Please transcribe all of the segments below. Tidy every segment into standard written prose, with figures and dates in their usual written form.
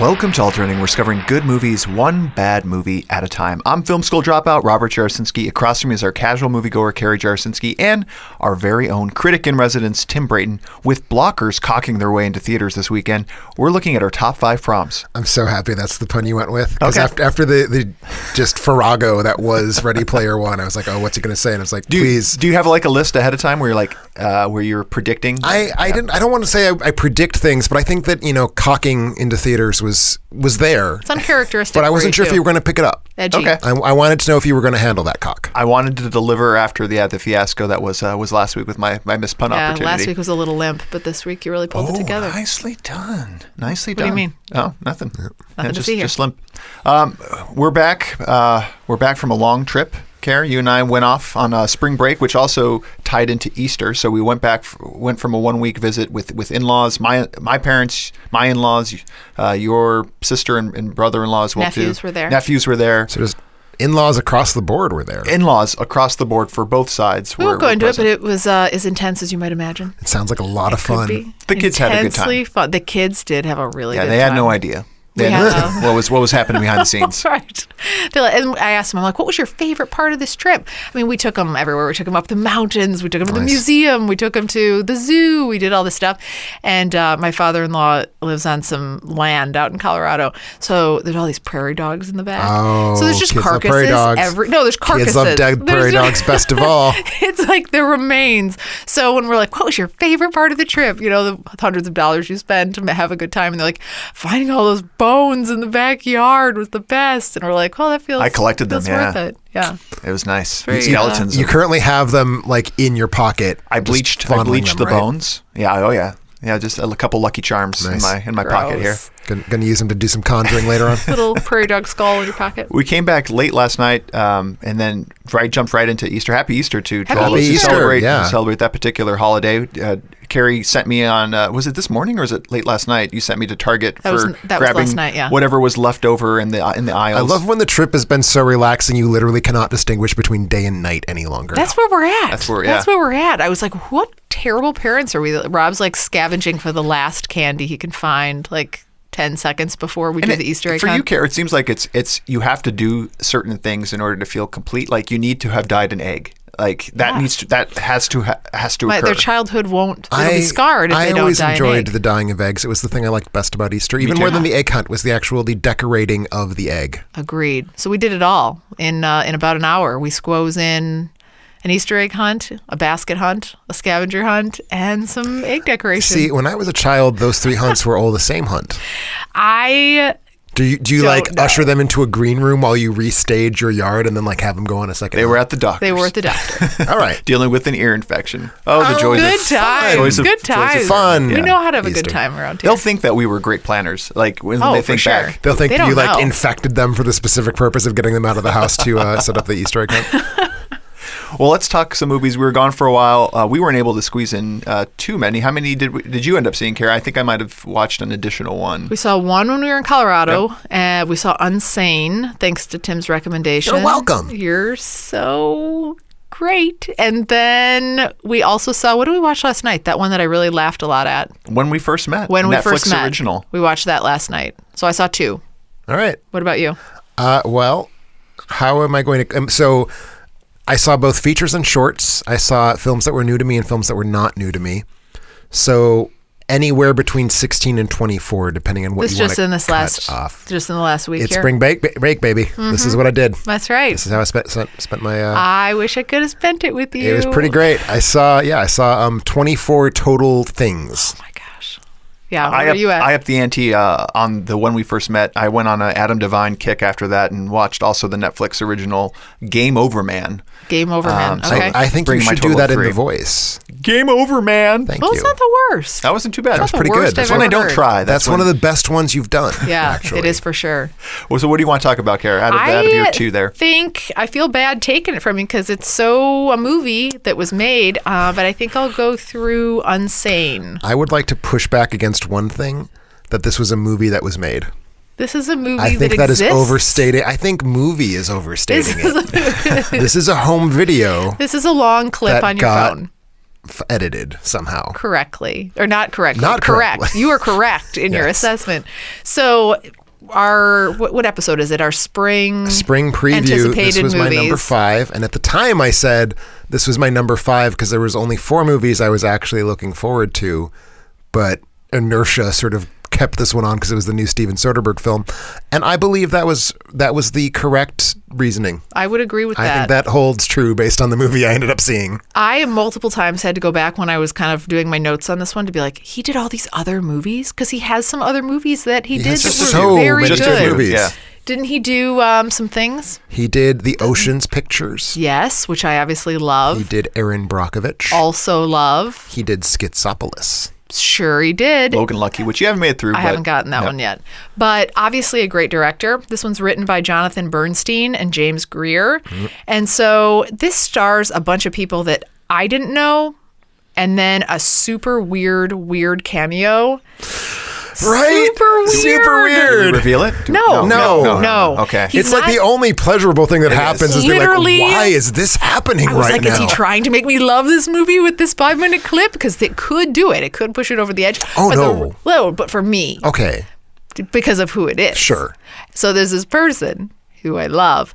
Welcome to Alternating. We're discovering good movies, one bad movie at a time. I'm film school dropout Robert Jarasinski. Across from me is our casual moviegoer Carrie Jarasinski and our very own critic in residence Tim Brayton. With blockers cocking their way into theaters this weekend, we're looking at our top 5 proms. I'm so happy that's the pun you went with. Because Okay. after the just farrago that was Ready Player One, I was like, oh, what's he going to say? And I was like, please. Do you have like a list ahead of time where you're like, where you're predicting? I don't want to say I predict things, but I think that, cocking into theaters was there. It's uncharacteristic. But I wasn't sure if you were going to pick it up. Edgy. Okay. I wanted to know if you were going to handle that cock. I wanted to deliver after the fiasco that was last week with my missed pun opportunity. Last week was a little limp, but this week you really pulled it together. Nicely done. Nicely What do done. you mean? Oh, nothing. Nothing to see here. Just limp. We're back. We're back from a long trip. Karen, you and I went off on spring break, which also tied into Easter. So we went from a 1-week visit with in-laws, my parents, my in-laws, your sister and brother-in-law as well. Nephews too. were there. Nephews were there. So just in-laws across the board were there. In-laws across the board for both sides. We won't go into it, but it was as intense as you might imagine. It sounds like a lot of fun. The kids had a good time. Intensely fun. The kids did have a really good time. Yeah, they had no idea. What was happening behind the scenes. Right. And I asked them, I'm like, what was your favorite part of this trip? I mean, we took them everywhere. We took them up the mountains. We took them to the museum. We took them to the zoo. We did all this stuff. And my father-in-law lives on some land out in Colorado. So there's all these prairie dogs in the back. Oh, so there's just kids love carcasses. prairie dogs. There's carcasses. Kids love dead prairie dogs best of all. It's like the remains. So when we're like, what was your favorite part of the trip? The hundreds of dollars you spend to have a good time. And they're like, finding all those bones in the backyard was the best. And we're like, well, that feels I collected them, worth it. Yeah. It was nice. Very, Skeletons. You currently have them like in your pocket. I bleached them, the right? bones. Yeah, oh yeah. Yeah, just a couple Lucky Charms in my pocket here. Gonna use them to do some conjuring later on. Little prairie dog skull in your pocket. We came back late last night, and then jumped right into Easter. Happy Easter to all those who celebrate that particular holiday. Carrie sent me on. Was it this morning or was it late last night? You sent me to Target for grabbing last night, yeah. whatever was left over in the aisles. I love when the trip has been so relaxing you literally cannot distinguish between day and night any longer. That's where we're at. That's where we're at. I was like, what terrible parents are we? Rob's like scavenging for the last candy he can find, like 10 seconds before we do the Easter egg for hunt. you, Carrie, it seems like it's you have to do certain things in order to feel complete. Like you need to have dyed an egg. Like that has to occur. Their childhood won't be scarred if they don't dye an egg. I always enjoyed the dyeing of eggs. It was the thing I liked best about Easter. Even more than the egg hunt was the decorating of the egg. Agreed. So we did it all in about an hour. We squoze in an Easter egg hunt, a basket hunt, a scavenger hunt, and some egg decoration. See, when I was a child, those 3 hunts were all the same hunt. Do you like usher them into a green room while you restage your yard and then like have them go on a second? They were at the doctor. All right. Dealing with an ear infection. Oh, the joys good of times. Good times. Fun. We know how to have Easter. a good time around here. They'll think that we were great planners. Like when they think back. They'll think They you don't know. infected them for the specific purpose of getting them out of the house to set up the Easter egg hunt. Well, let's talk some movies. We were gone for a while. We weren't able to squeeze in too many. How many did you end up seeing, Kara? I think I might have watched an additional one. We saw one when we were in Colorado. We saw Unsane, thanks to Tim's recommendation. You're welcome. You're so great. And then we also saw, what did we watch last night? That one that I really laughed a lot at. When We First Met. Netflix original. We watched that last night. So I saw 2. All right. What about you? Well, how am I going to... so I saw both features and shorts. I saw films that were new to me and films that were not new to me. So anywhere between 16 and 24, depending on what you want to cut off. Just in the last week It's here. spring break, baby. Mm-hmm. This is what I did. That's right. This is how I spent my... I wish I could have spent it with you. It was pretty great. I saw 24 total things. Oh my gosh. Yeah, where are you at? I upped the ante on the When We First Met. I went on an Adam Devine kick after that and watched also the Netflix original Game Over Man. Game Over Man. So Okay. I think you should do that in the voice. Game Over Man. Thank Well, you. it's not the worst. That wasn't too bad. That was the pretty worst good. I've That's when I ever don't heard. try. That's one of the best ones you've done. Yeah, actually. it is for sure. Well, so what do you want to talk about, Kara, out of your 2 there? I feel bad taking it from you because it's a movie that was made, but I think I'll go through Unsane. I would like to push back against one thing, that this was a movie that was made. This is a movie I think that is exists. overstating. I think movie is overstating it. This is a home video. This is a long clip on your phone. edited somehow. Correctly. Or not correctly. Not correct. correctly. You are correct in your assessment. So our, what episode is it? Our spring preview. anticipated This was movies. my number 5. And at the time I said this was my number 5 because there was only 4 movies I was actually looking forward to. But inertia sort of kept this one on because it was the new Steven Soderbergh film, and I believe that was the correct reasoning. I would agree with that. I think that holds true based on the movie I ended up seeing. I multiple times had to go back when I was kind of doing my notes on this one to be like, he did all these other movies? Because he has some other movies that he did that were so very many good. movies. Yeah. Didn't he do some things? He did the Ocean's Pictures. Yes, which I obviously love. He did Erin Brockovich. Also love. He did Schizopolis. Sure he did. Logan Lucky, which you haven't made it through. I haven't gotten that one yet. But obviously a great director. This one's written by Jonathan Bernstein and James Greer. Mm-hmm. And so this stars a bunch of people that I didn't know, and then a super weird cameo. Right? Super Did weird. you reveal it? No. Okay. He's It's like the only pleasurable thing that happens is they're like, Literally, why is this happening I was right like, now? is he trying to make me love this movie with this 5-minute clip? Because it could do it. It could push it over the edge. Oh, no. But for me, Okay. because of who it is. Sure. So there's this person who I love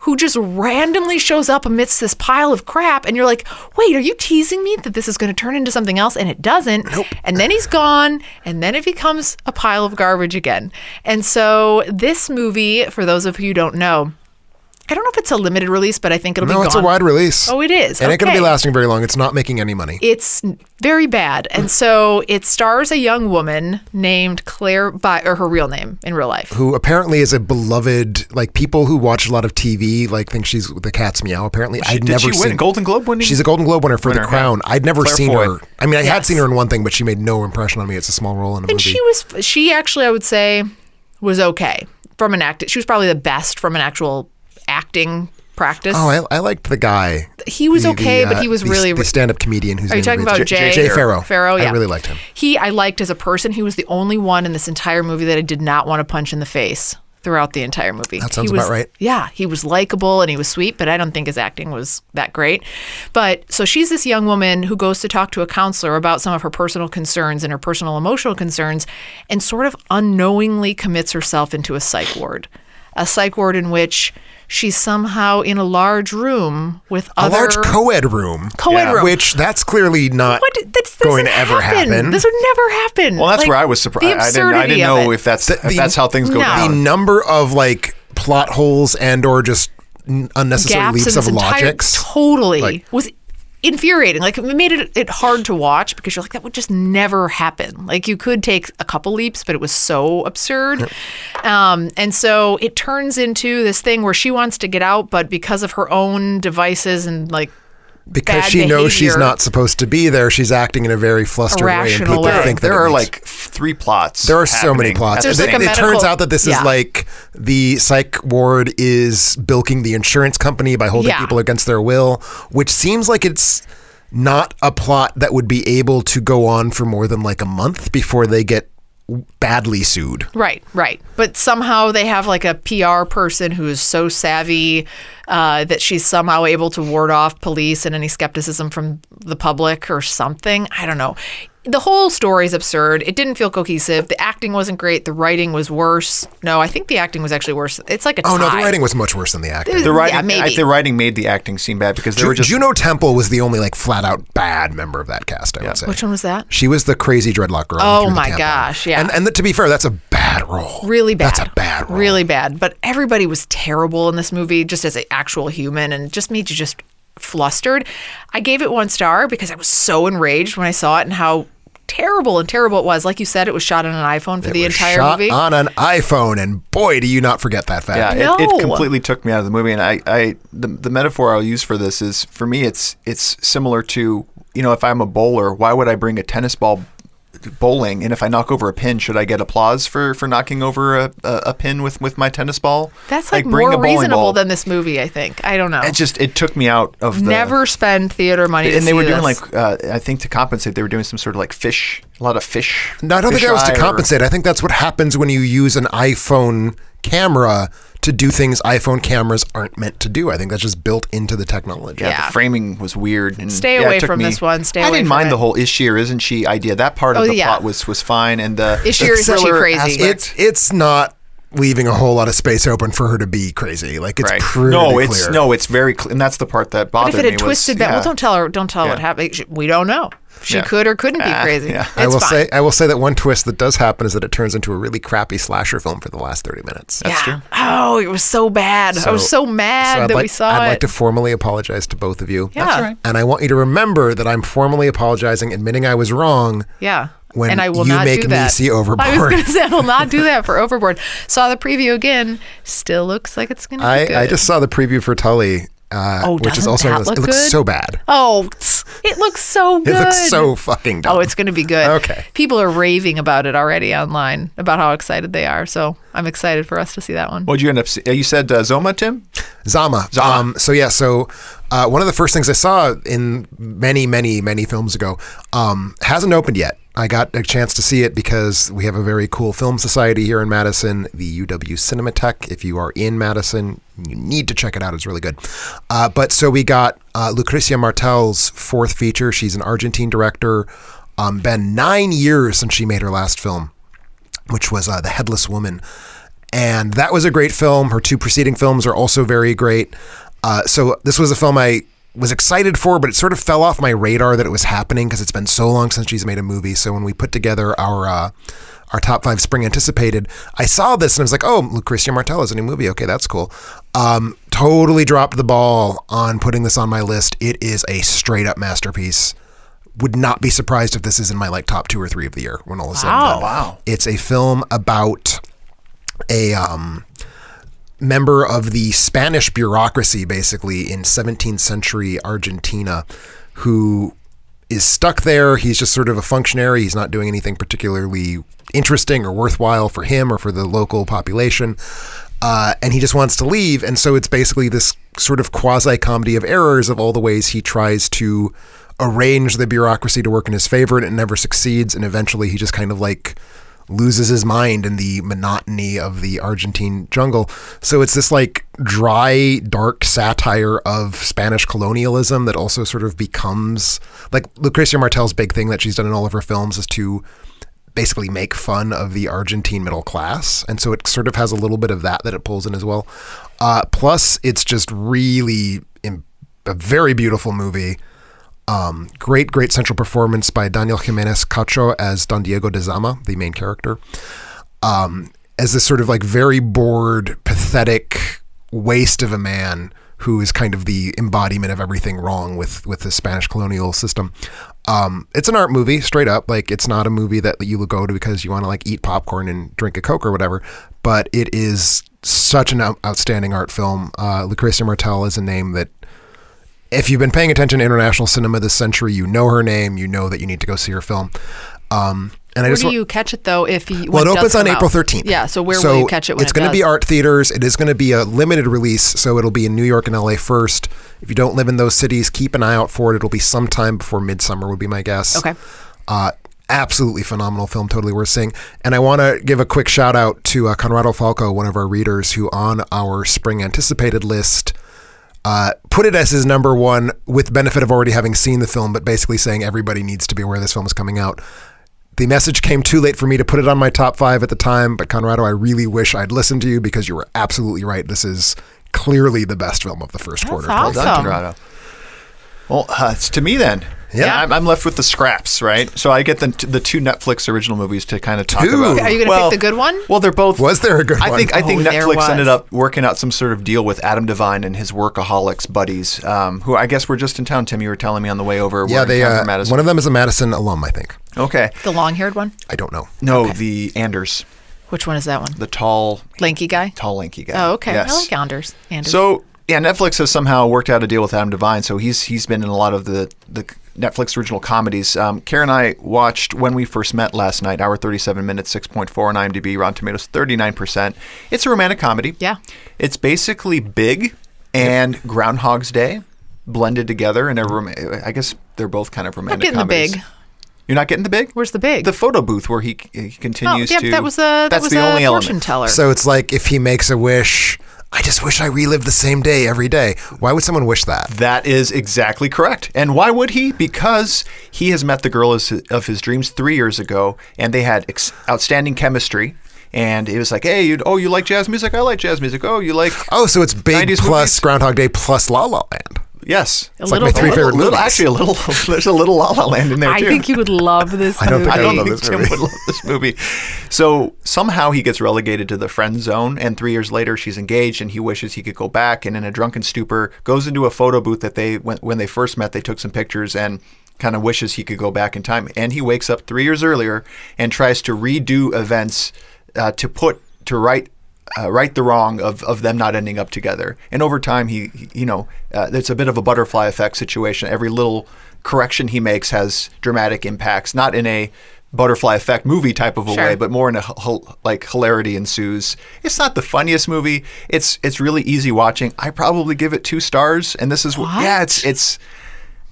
who just randomly shows up amidst this pile of crap, and you're like, wait, are you teasing me that this is going to turn into something else? And it doesn't. Nope. And then he's gone, and then it becomes a pile of garbage again. And so this movie, for those of you who don't know, I don't know if it's a limited release, but I think it'll be gone. No, it's a wide release. Oh, it is. And it ain't going to Okay. be lasting very long. It's not making any money. It's very bad. And so it stars a young woman named Claire, or her real name in real life. Who apparently is a beloved, like people who watch a lot of TV, like think she's the cat's meow. Apparently, I'd Did never she seen win a Golden Globe winning? She's a Golden Globe winner for The Crown. Yeah. I'd never Claire seen Foy. her. I mean, I had seen her in one thing, but she made no impression on me. It's a small role in a And movie. she actually, I would say, was okay from an act. She was probably the best from an actual acting practice. Oh, I liked the guy. He was okay, but he was really... the stand-up comedian who's Are you talking about Jay Farrow? Farrow, yeah. I really liked him. I liked as a person. He was the only one in this entire movie that I did not want to punch in the face throughout the entire movie. That sounds about right. Yeah, he was likable and he was sweet, but I don't think his acting was that great. But so she's this young woman who goes to talk to a counselor about some of her personal concerns and her personal emotional concerns, and sort of unknowingly commits herself into a psych ward. A psych ward in which she's somehow in a large room with A other... large co-ed room. Co-ed room. Which that's clearly not This going to doesn't ever happen. This would never happen. Well, that's Like, where I was surprised. the I absurdity didn't of know it. if that's how things go No. The down. number of like plot holes and or just unnecessary gaps leaps in of this entire logics. totally Like- was infuriating. Like, it made it hard to watch because you're like, that would just never happen. Like, you could take a couple leaps, but it was so absurd. And so it turns into this thing where she wants to get out, but because of her own devices and like Because bad she knows she's behavior, not supposed to be there, she's acting in a very flustered way, and Irrational people way. think that There it are makes- like 3 plots. There are so many plots. There's It, like a it turns medical- out that this is yeah. like the psych ward is bilking the insurance company by holding Yeah. people against their will, which seems like it's not a plot that would be able to go on for more than like a month before they get badly sued. Right. But somehow they have like a PR person who is so savvy that she's somehow able to ward off police and any skepticism from the public or something. I don't know. The whole story is absurd. It didn't feel cohesive. The acting wasn't great. The writing was worse. No, I think the acting was actually worse. It's like a tie. Oh no, the writing was much worse than the acting. The writing, maybe. the writing made the acting seem bad because they were just Juno Temple was the only like flat out bad member of that cast, I would say. Which one was that? She was the crazy dreadlock girl. Oh who threw the my tampon. gosh, yeah. And to be fair, that's a bad role. Really bad. That's a bad role. Really bad. But everybody was terrible in this movie, just as an actual human, and it just made you just flustered. I gave it 1 star because I was so enraged when I saw it and how terrible it was. Like you said, it was shot on an iPhone for the was entire shot movie. on an iPhone, and boy, do you not forget that fact. Yeah, No. it completely took me out of the movie. And the metaphor I'll use for this is, for me, it's similar to, if I'm a bowler, why would I bring a tennis ball bowling? And if I knock over a pin, should I get applause for knocking over a pin with my tennis ball? That's like bring more a bowling reasonable ball. than this movie, I think. I don't know. It took me out of the... Never spend theater money to And they see were doing this. I think to compensate, they were doing some sort of like a lot of fish. No, I don't think that was to fish eye or- compensate. I think that's what happens when you use an iPhone camera to do things iPhone cameras aren't meant to do. I think that's just built into the technology. Yeah, the framing was weird. And Stay away from this one. Stay away from it. I didn't mind the whole is she or isn't she idea. That part of the plot was fine. And the is she or isn't she crazy? It's not leaving a whole lot of space open for her to be pretty pretty clear. No, it's very clear. And that's the part that bothered me. But if it had twisted that, well, don't tell her what happened. We don't know. She could or couldn't be crazy. Yeah. I will say that one twist that does happen is that it turns into a really crappy slasher film for the last 30 minutes. That's true. Oh, it was so bad. I was so mad that we saw it. I'd like to formally apologize to both of you. Yeah. That's right. And I want you to remember that I'm formally apologizing, admitting I was wrong. Yeah. When I will you not make do me that. see Overboard. I was going to say I will not do that for Overboard. Saw the preview again. Still looks like it's going to be good. I just saw the preview for Tully. Which is also it looks so bad. Oh, it looks so good. It looks so fucking dumb. Oh, it's going to be good. Okay. People are raving about it already online about how excited they are. So I'm excited for us to see that one. What'd you end up seeing? You said Zama, Tim? Zama. So one of the first things I saw in many films ago hasn't opened yet. I got a chance to see it because we have a very cool film society here in Madison, the UW Cinematheque. If you are in Madison, you need to check it out. It's really good. But so we got Lucrecia Martel's fourth feature. She's an Argentine director. Been 9 years since she made her last film, which was The Headless Woman. And that was a great film. Her two preceding films are also very great. So this was a film I was excited for, but it sort of fell off my radar that it was happening because it's been so long since she's made a movie. So when we put together our top 5 spring anticipated, I saw this and I was like, oh, Lucrecia Martel is a new movie. Okay, that's cool. Totally dropped the ball on putting this on my list. It is a straight up masterpiece. Would not be surprised if this is in my top 2 or 3 of the year when all is said and done. Wow. It's a film about a member of the Spanish bureaucracy, basically, in 17th century Argentina, who is stuck there. He's just sort of a functionary. He's not doing anything particularly interesting or worthwhile for him or for the local population. And he just wants to leave. And so it's basically this sort of quasi-comedy of errors of all the ways he tries to arrange the bureaucracy to work in his favor, and it never succeeds. And eventually he just kind of loses his mind in the monotony of the Argentine jungle. So it's this dry, dark satire of Spanish colonialism that also sort of becomes Lucrecia Martel's big thing that she's done in all of her films is to basically make fun of the Argentine middle class. And so it sort of has a little bit of that it pulls in as well. Plus it's just really a very beautiful movie. Great central performance by Daniel Jimenez Cacho as Don Diego de Zama, the main character, as this sort of very bored, pathetic waste of a man who is kind of the embodiment of everything wrong with the Spanish colonial system. It's an art movie, straight up. It's not a movie that you go to because you want to eat popcorn and drink a Coke or whatever, but it is such an outstanding art film. Lucrecia Martel is a name that, if you've been paying attention to international cinema this century, you know her name, you know that you need to go see her film. Where do you catch it, though, if you... Well, it opens on April 13th. Yeah, so where will you catch it when it's going to be art theaters. It is going to be a limited release, so it'll be in New York and LA first. If you don't live in those cities, keep an eye out for it. It'll be sometime before midsummer would be my guess. Okay. Absolutely phenomenal film, totally worth seeing. And I want to give a quick shout out to Conrado Falco, one of our readers, who on our spring anticipated list put it as his number one with benefit of already having seen the film, but basically saying everybody needs to be aware this film is coming out. The message came too late for me to put it on my top 5 at the time, but Conrado, I really wish I'd listened to you because you were absolutely right. This is clearly the best film of the first quarter. Awesome. Well done, Conrado. Well, it's to me then. Yeah. I'm left with the scraps, right? So I get the 2 Netflix original movies to kind of talk about. Are you going to pick the good one? Well, they're both. Was there a good one? I think Netflix ended up working out some sort of deal with Adam Devine and his workaholics buddies, who I guess were just in town. Tim, you were telling me on the way over. Yeah, they. One of them is a Madison alum, I think. Okay. The long-haired one? I don't know. No, okay. The Anders. Which one is that one? The tall, lanky guy. Oh, okay. Yes. I like Anders. So yeah, Netflix has somehow worked out a deal with Adam Devine, so he's been in a lot of the Netflix original comedies. Kara and I watched When We First Met last night, hour 37 minutes, 6.4 on IMDb, Rotten Tomatoes 39%. It's a romantic comedy. Yeah. It's basically Big and Groundhog's Day blended together, and I guess they're both kind of romantic comedies. Big. You're not getting the big? Where's the big? The photo booth where he continues to. That was a only fortune element. teller. So it's like if he makes a wish, I just wish I relived the same day every day. Why would someone wish that? That is exactly correct. And why would he? Because he has met the girl of his dreams 3 years ago, and they had outstanding chemistry. And it was like, hey, you like jazz music? I like jazz music. Oh, you like... Oh, so it's Big 90s plus movies? Groundhog Day plus La La Land. Yes. It's like my three favorite movies. Actually, there's a little La La Land in there, too. I think you would love this movie. I don't think I I love think this Tim movie. would love this movie. So somehow he gets relegated to the friend zone, and 3 years later she's engaged, and he wishes he could go back, and in a drunken stupor goes into a photo booth that when they first met, they took some pictures and kind of wishes he could go back in time. And he wakes up 3 years earlier and tries to redo events to right the wrong of them not ending up together. And over time, it's a bit of a butterfly effect situation. Every little correction he makes has dramatic impacts, not in a butterfly effect movie type of a way, but more in a hilarity ensues. It's not the funniest movie. It's really easy watching. I probably give it 2 stars. And this is what? Yeah, it's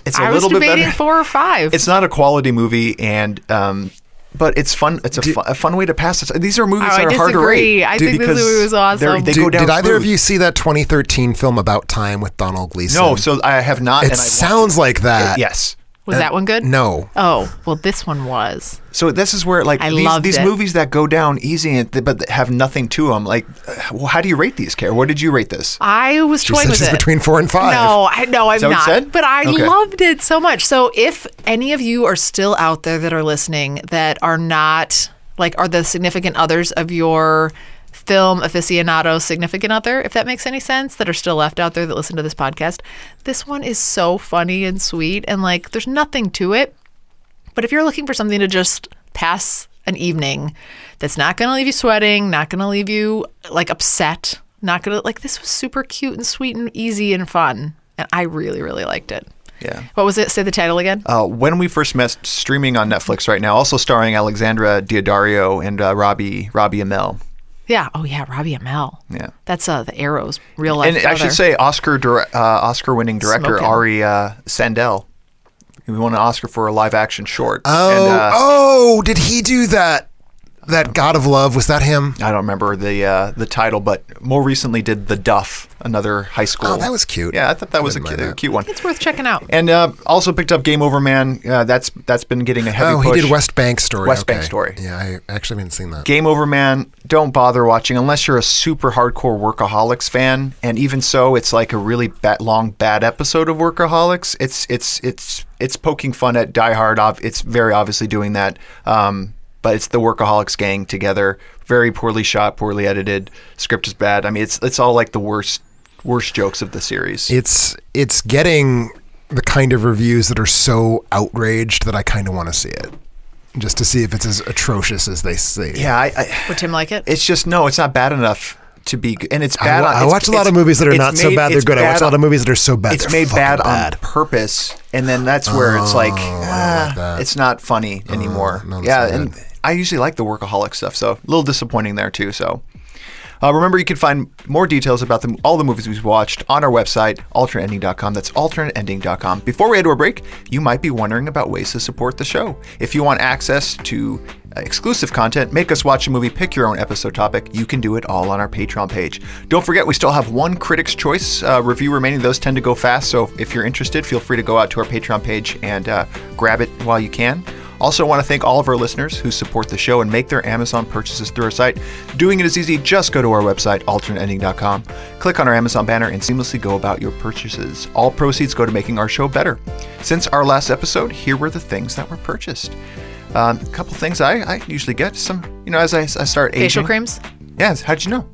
a I little was bit better. debating 4 or 5. It's not a quality movie, and but it's fun. It's a fun way to pass it. These are movies that are hard to rate. I think this movie was awesome. They go down Did either of smooth. you see that 2013 film About Time with Donald Gleason? No, so I have not. It and I sounds like that. Yes. Was that one good? No. Oh, well, this one was. So this is where these movies that go down easy but have nothing to them. Like, how do you rate these, Kara? What did you rate this? I was She toying said with she's it. between 4 and 5. No, I'm Is that what you not. said? But I Okay. loved it so much. So if any of you are still out there that are listening that are not, are the significant others of your film aficionado significant other, if that makes any sense, that are still left out there that listen to this podcast, this one is so funny and sweet, and there's nothing to it. But if you're looking for something to just pass an evening that's not going to leave you sweating, not going to leave you upset, not going to this was super cute and sweet and easy and fun, and I really, really liked it. Yeah. What was it? Say the title again. When We First Met, streaming on Netflix right now, also starring Alexandra Daddario and Robbie Amell. Yeah. Oh, yeah. Robbie Amell. Yeah. That's the Arrow's real life And brother. I should say Oscar-winning director Smoking. Ari Sandel. He won an Oscar for a live-action short. Oh, did he do that? That God of Love, was that him? I don't remember the title, but more recently did The Duff, another high school. Oh, that was cute. Yeah, I thought that was a Didn't mind that. cute one. It's worth checking out. And also picked up Game Over Man. That's been getting a heavy push. He did West Bank Story. West Bank Story. Yeah, I actually haven't seen that. Game Over Man, don't bother watching unless you're a super hardcore Workaholics fan. And even so, it's like a really long bad episode of Workaholics. It's poking fun at Die Hard. It's very obviously doing that. But it's the Workaholics gang together. Very poorly shot, poorly edited. Script is bad. I mean, it's all like the worst jokes of the series. It's getting the kind of reviews that are so outraged that I kind of want to see it, just to see if it's as atrocious as they say. Yeah, Would Tim like it? it's just it's not bad enough to be good. And it's bad. I watch a lot of movies that are not so bad they're good. I watch a lot of movies that are so bad It's they're made bad fucking on purpose, and then that's where it's like, that. it's not funny anymore. no, that's Yeah, not and good. I usually like the Workaholic stuff, so a little disappointing there too. So remember, you can find more details about all the movies we've watched on our website, alternateending.com. That's alternateending.com. Before we head to a break, you might be wondering about ways to support the show. If you want access to exclusive content, make us watch a movie, pick your own episode topic, you can do it all on our Patreon page. Don't forget, we still have one Critics' Choice review remaining. Those tend to go fast, so if you're interested, feel free to go out to our Patreon page and grab it while you can. Also, want to thank all of our listeners who support the show and make their Amazon purchases through our site. Doing it is easy. Just go to our website, alternateending.com, click on our Amazon banner, and seamlessly go about your purchases. All proceeds go to making our show better. Since our last episode, here were the things that were purchased. A couple things I usually get. Some, as I start aging. Facial creams? Yes. How'd you know?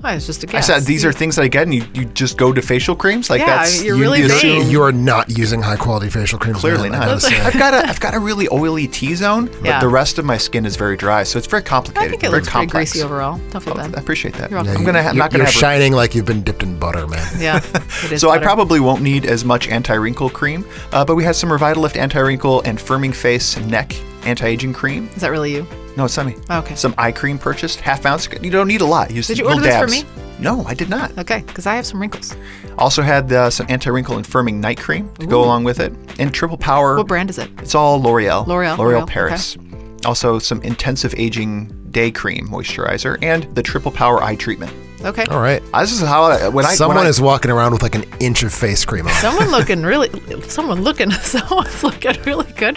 Oh, it's just a I guess. said these are things that I get, and you just go to facial creams? Like Yeah, that's you're really you vain. assume- You are not using high quality facial creams. Clearly man, I not. gotta say. I've got a really oily T-zone, but Yeah. the rest of my skin is very dry, so it's very complicated. I think it very looks pretty complex. greasy overall. Don't feel bad. I appreciate that. You're welcome. I'm not You're gonna have. shining like you've been dipped in butter, man. Yeah. It is So I butter. probably won't need as much anti-wrinkle cream, but we have some Revitalift anti-wrinkle and firming face neck anti-aging cream. Is that really you? No, it's not me. Okay. Some eye cream purchased, half ounce. You don't need a lot. Did you little order this for dabs. me? No, I did not. Okay, because I have some wrinkles. Also had some anti-wrinkle and firming night cream to go along with it. And Triple Power. What brand is it? It's all L'Oreal. L'Oreal, Paris. Okay. Also some intensive aging day cream moisturizer and the Triple Power eye treatment. Okay. All right. This is how Someone is walking around with like an inch of face cream on. Someone's looking really good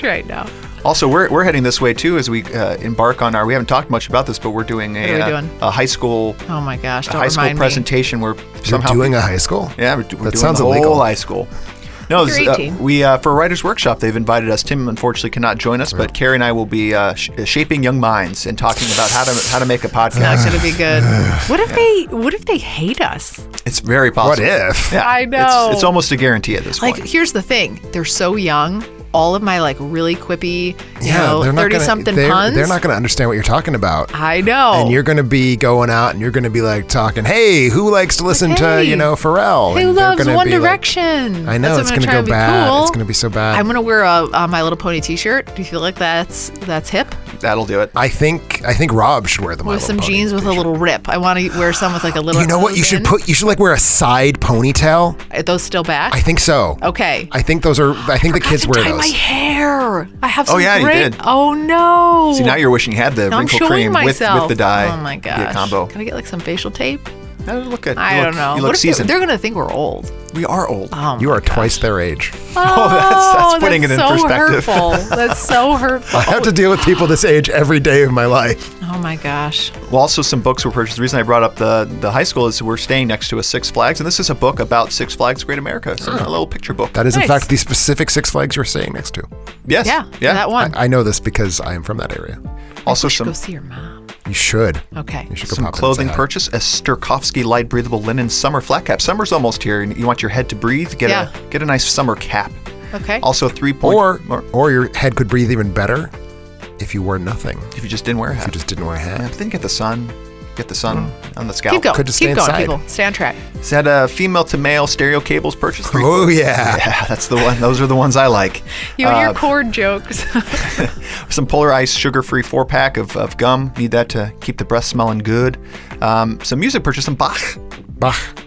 right now. Also, we're heading this way too as we embark on we haven't talked much about this, but we're doing a high school. Oh my gosh! Don't high school remind presentation where somehow doing a high school. Yeah, we're doing sounds the whole illegal. high school. No, we for a writer's workshop they've invited us. Tim unfortunately cannot join us, but Carrie and I will be shaping young minds and talking about how to make a podcast. That's gonna be good. What if they hate us? It's very possible. What if? Yeah, I know. It's almost a guarantee at this point. Here's the thing: they're so young. All of my really quippy, they're 30-something puns. They're not going to understand what you're talking about. I know. And you're going to be going out and you're going to be talking, hey, who likes to listen to, Pharrell? Who and loves One Direction? I know, it's going to go bad. Cool. It's going to be so bad. I'm going to wear a My Little Pony t-shirt. Do you feel like that's hip? That'll do it. I think Rob should wear the My with Little some Pony jeans t-shirt. with a little rip. I want to wear some with a little. You know what? You should wear a side ponytail. Are those still back? I think so. Okay. I think the kids wear those. My hair. I have some. Oh yeah, you did. Oh no. See, now you're wishing you had the wrinkle cream with the dye. Oh my gosh. Combo. Can I get some facial tape? That'll look good. I don't know. You look seasoned. They're gonna think we're old. We are old. Oh you are twice their age. That's putting it in perspective. Hurtful. That's so hurtful. I have to deal with people this age every day of my life. Oh my gosh. Well, also some books were purchased. The reason I brought up the high school is we're staying next to a Six Flags, and this is a book about Six Flags Great America. It's a little picture book. That is, Nice. in fact, the specific Six Flags you're staying next to. Yes. Yeah. That one. I know this because I am from that area. Also I should some go see your mom. You should. Okay. You should go some pop in and clothing say hi. purchase, a Sturkovsky light breathable linen summer flat cap. Summer's almost here, and you want your head to breathe. Get a nice summer cap. Okay. Also 3 point or your head could breathe even better if you wore nothing. if you just didn't wear a If hat. you just didn't wear a hat. Yeah, but then get the sun on the scalp. Keep going. Could just stay Keep going, inside. people. Stay on track. Is that a female to male stereo cables purchase? Oh yeah. Yeah, that's the one. Those are the ones I like. You and your cord jokes. Some Polar Ice sugar-free 4-pack of gum. Need that to keep the breath smelling good. Some music purchase, some Bach.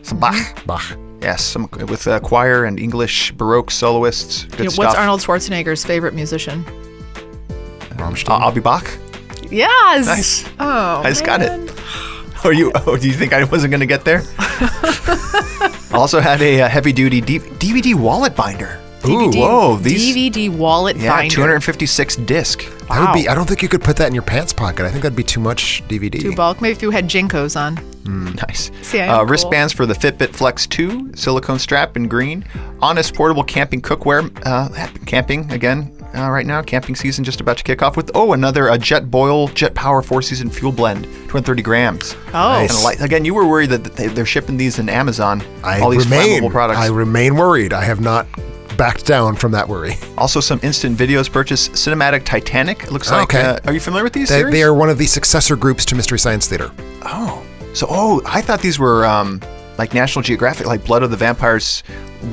Some Bach. Bach. Yes, some with choir and English Baroque soloists. Good stuff. What's Arnold Schwarzenegger's favorite musician? Rammstein. I'll be Bach. Yes. Nice. Oh, I just got man. it. Do you think I wasn't going to get there? Also had a heavy-duty DVD wallet binder. Ooh, whoa, DVD wallet binder. 256 disc. That would be. I don't think you could put that in your pants pocket. I think that'd be too much DVD. Too bulk. Maybe if you had Jinkos on. Nice. See, I am cool. Wristbands for the Fitbit Flex 2, silicone strap in green. Honest portable camping cookware. Camping again right now. Camping season just about to kick off with another Jet Power 4-season fuel blend, 230 grams. Oh. Nice. Again, you were worried that they're shipping these in Amazon. I all these flammable products. I remain worried. I have not backed down from that worry. Also, some instant videos purchase. Cinematic Titanic. It looks like. Okay. Are you familiar with these series? They are one of the successor groups to Mystery Science Theater. I thought these were like National Geographic, like Blood of the Vampires,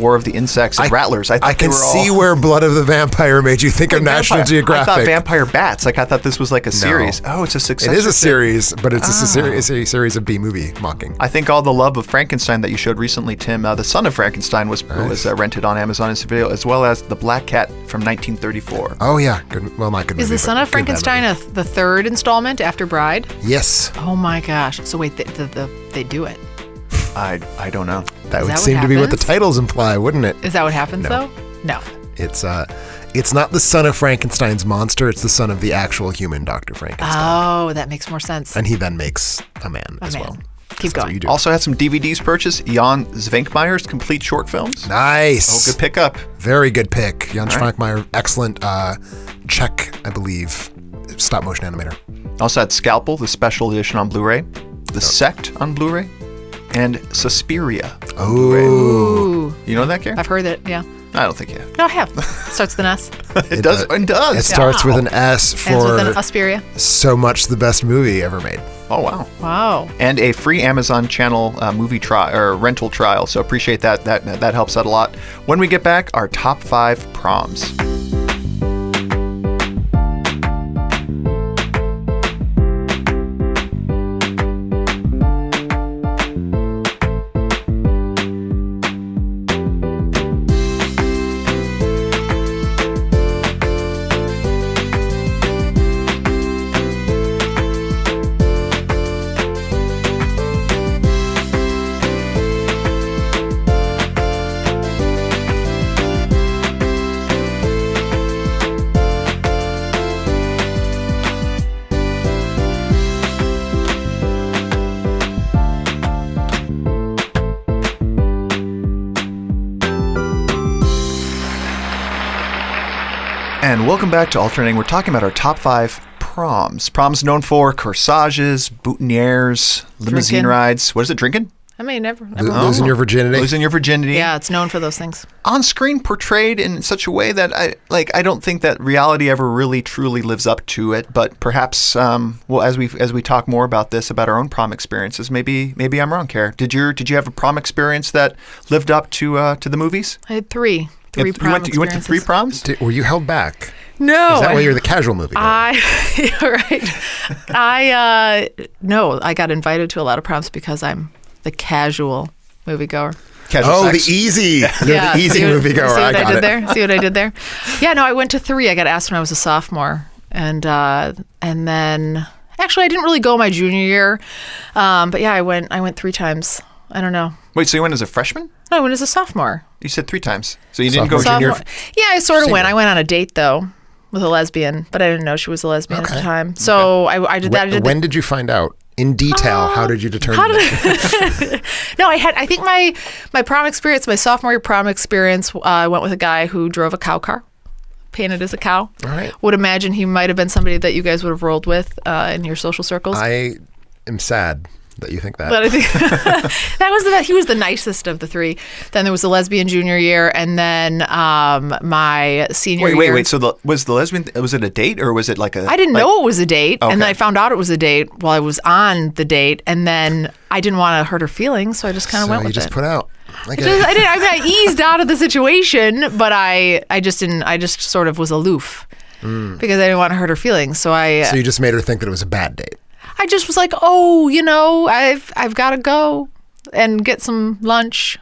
War of the Insects, and Rattlers. I can see where Blood of the Vampire made you think of National Geographic. I thought Vampire Bats. I thought this was like a series. Oh, it's a successor. It is a series, but it's a series of B-movie mocking. I think all the love of Frankenstein that you showed recently, Tim, The Son of Frankenstein was rented on Amazon as a video, as well as The Black Cat from 1934. Oh yeah, good. Well, not good. Is movie, The Son but of good Frankenstein memory. the third installment after Bride? Yes. Oh my gosh. So wait, they do it. I don't know. That would what seem to be what the happens? titles imply, wouldn't it? Is that what happens though? No. It's not the son of Frankenstein's monster. It's the son of the actual human Dr. Frankenstein. Oh, that makes more sense. And he then makes a man as well. Keep That's what going. you do. Also had some DVDs purchased. Jan Zvankmeyer's complete short films. Nice. Good pickup. Very good pick. Jan All right. Schwankmeyer, excellent Czech, I believe, stop motion animator. Also had Scalpel, the special edition on Blu-ray. The Sect on Blu-ray. And Suspiria. on Blu-ray. Ooh. You know that, Gary? I've heard it, yeah. I don't think you have. No, I have. Starts with an S. It does. It starts with an S Ends with an for Asperia. so much the best movie ever made. Oh, wow. Wow. And a free Amazon channel movie trial or rental trial. So appreciate that. That helps out a lot. When we get back, our top 5 proms. Welcome back to Alternating. We're talking about our top 5 proms. Proms known for corsages, boutonnieres, limousine Drinking. rides. What is it, drinking? I mean, never. Losing your virginity. Losing your virginity. Yeah, it's known for those things. On screen portrayed in such a way that I don't think that reality ever really truly lives up to it. But perhaps, well, as we talk more about this, about our own prom experiences, maybe I'm wrong, Care. Did you have a prom experience that lived up to the movies? I had three prom You went to 3 proms? Were you held back? No. Is that why you're the casual movie? No, I got invited to a lot of proms because I'm the casual moviegoer. Casual sex. The easy. You're the easy moviegoer. See what I did it. there? See what I did there? Yeah, no, I went to 3. I got asked when I was a sophomore, and then actually I didn't really go my junior year, but yeah, I went 3 times. I don't know. Wait, so you went as a freshman? No, I went as a sophomore. You said 3 times. So you didn't go Sophomore. junior? Yeah, I sort of Senior. went. I went on a date though with a lesbian, but I didn't know she was a lesbian at the time. So I did that. When did you find out? In detail, how did you determine that? No, I think my prom experience, my sophomore year prom experience, I went with a guy who drove a cow car, painted as a cow. All right. Would imagine he might have been somebody that you guys would have rolled with in your social circles. I am sad that you think that. But I think he was the nicest of the 3. Then there was the lesbian junior year, and then my senior year. Wait. So was the lesbian? Was it a date or was it like a? I didn't know it was a date, Okay. and then I found out it was a date while I was on the date, and then I didn't want to hurt her feelings, so I just kind of went with you just it. put out. Like I eased out of the situation, but I just didn't. I just sort of was aloof because I didn't want to hurt her feelings. So you just made her think that it was a bad date. I just was like, I've got to go and get some lunch,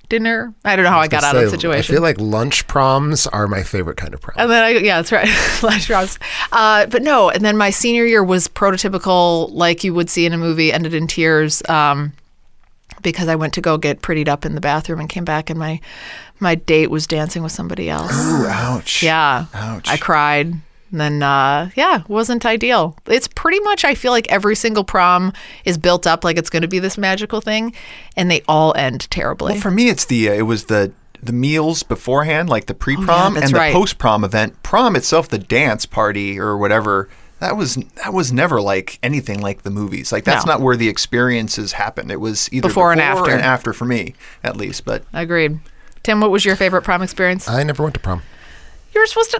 dinner. I don't know how I got out of the situation. I feel like lunch proms are my favorite kind of prom. And then that's right, lunch proms. But no, and then my senior year was prototypical, like you would see in a movie, ended in tears. Because I went to go get prettied up in the bathroom and came back, and my date was dancing with somebody else. Ooh, ouch. Yeah. Ouch. I cried. And then, it wasn't ideal. It's pretty much, I feel like every single prom is built up like it's going to be this magical thing, and they all end terribly. Well, for me, it's it was the meals beforehand, like the pre-prom that's and right. the post-prom event. Prom itself, the dance party or whatever, that was never like anything like the movies. Like that's No. not where the experiences happen. It was either Before and after. and after for me, at least. But Agreed. Tim, what was your favorite prom experience? I never went to prom. You were supposed to...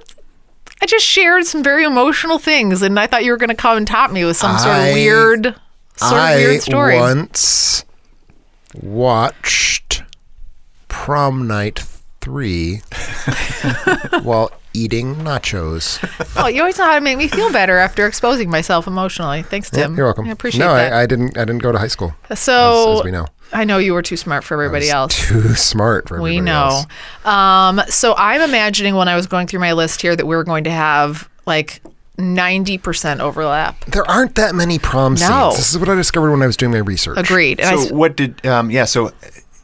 I just shared some very emotional things, and I thought you were going to come and top me with some sort of weird story. I once watched Prom Night 3 while eating nachos. Oh, you always know how to make me feel better after exposing myself emotionally. Thanks, Tim. You're welcome. I appreciate no, that. I didn't go to high school. So as we know. I know you were too smart for everybody else. Too smart for everybody We know. else. So I'm imagining when I was going through my list here that we were going to have like 90% overlap. There aren't that many prom No. scenes. This is what I discovered when I was doing my research. Agreed. And so what did so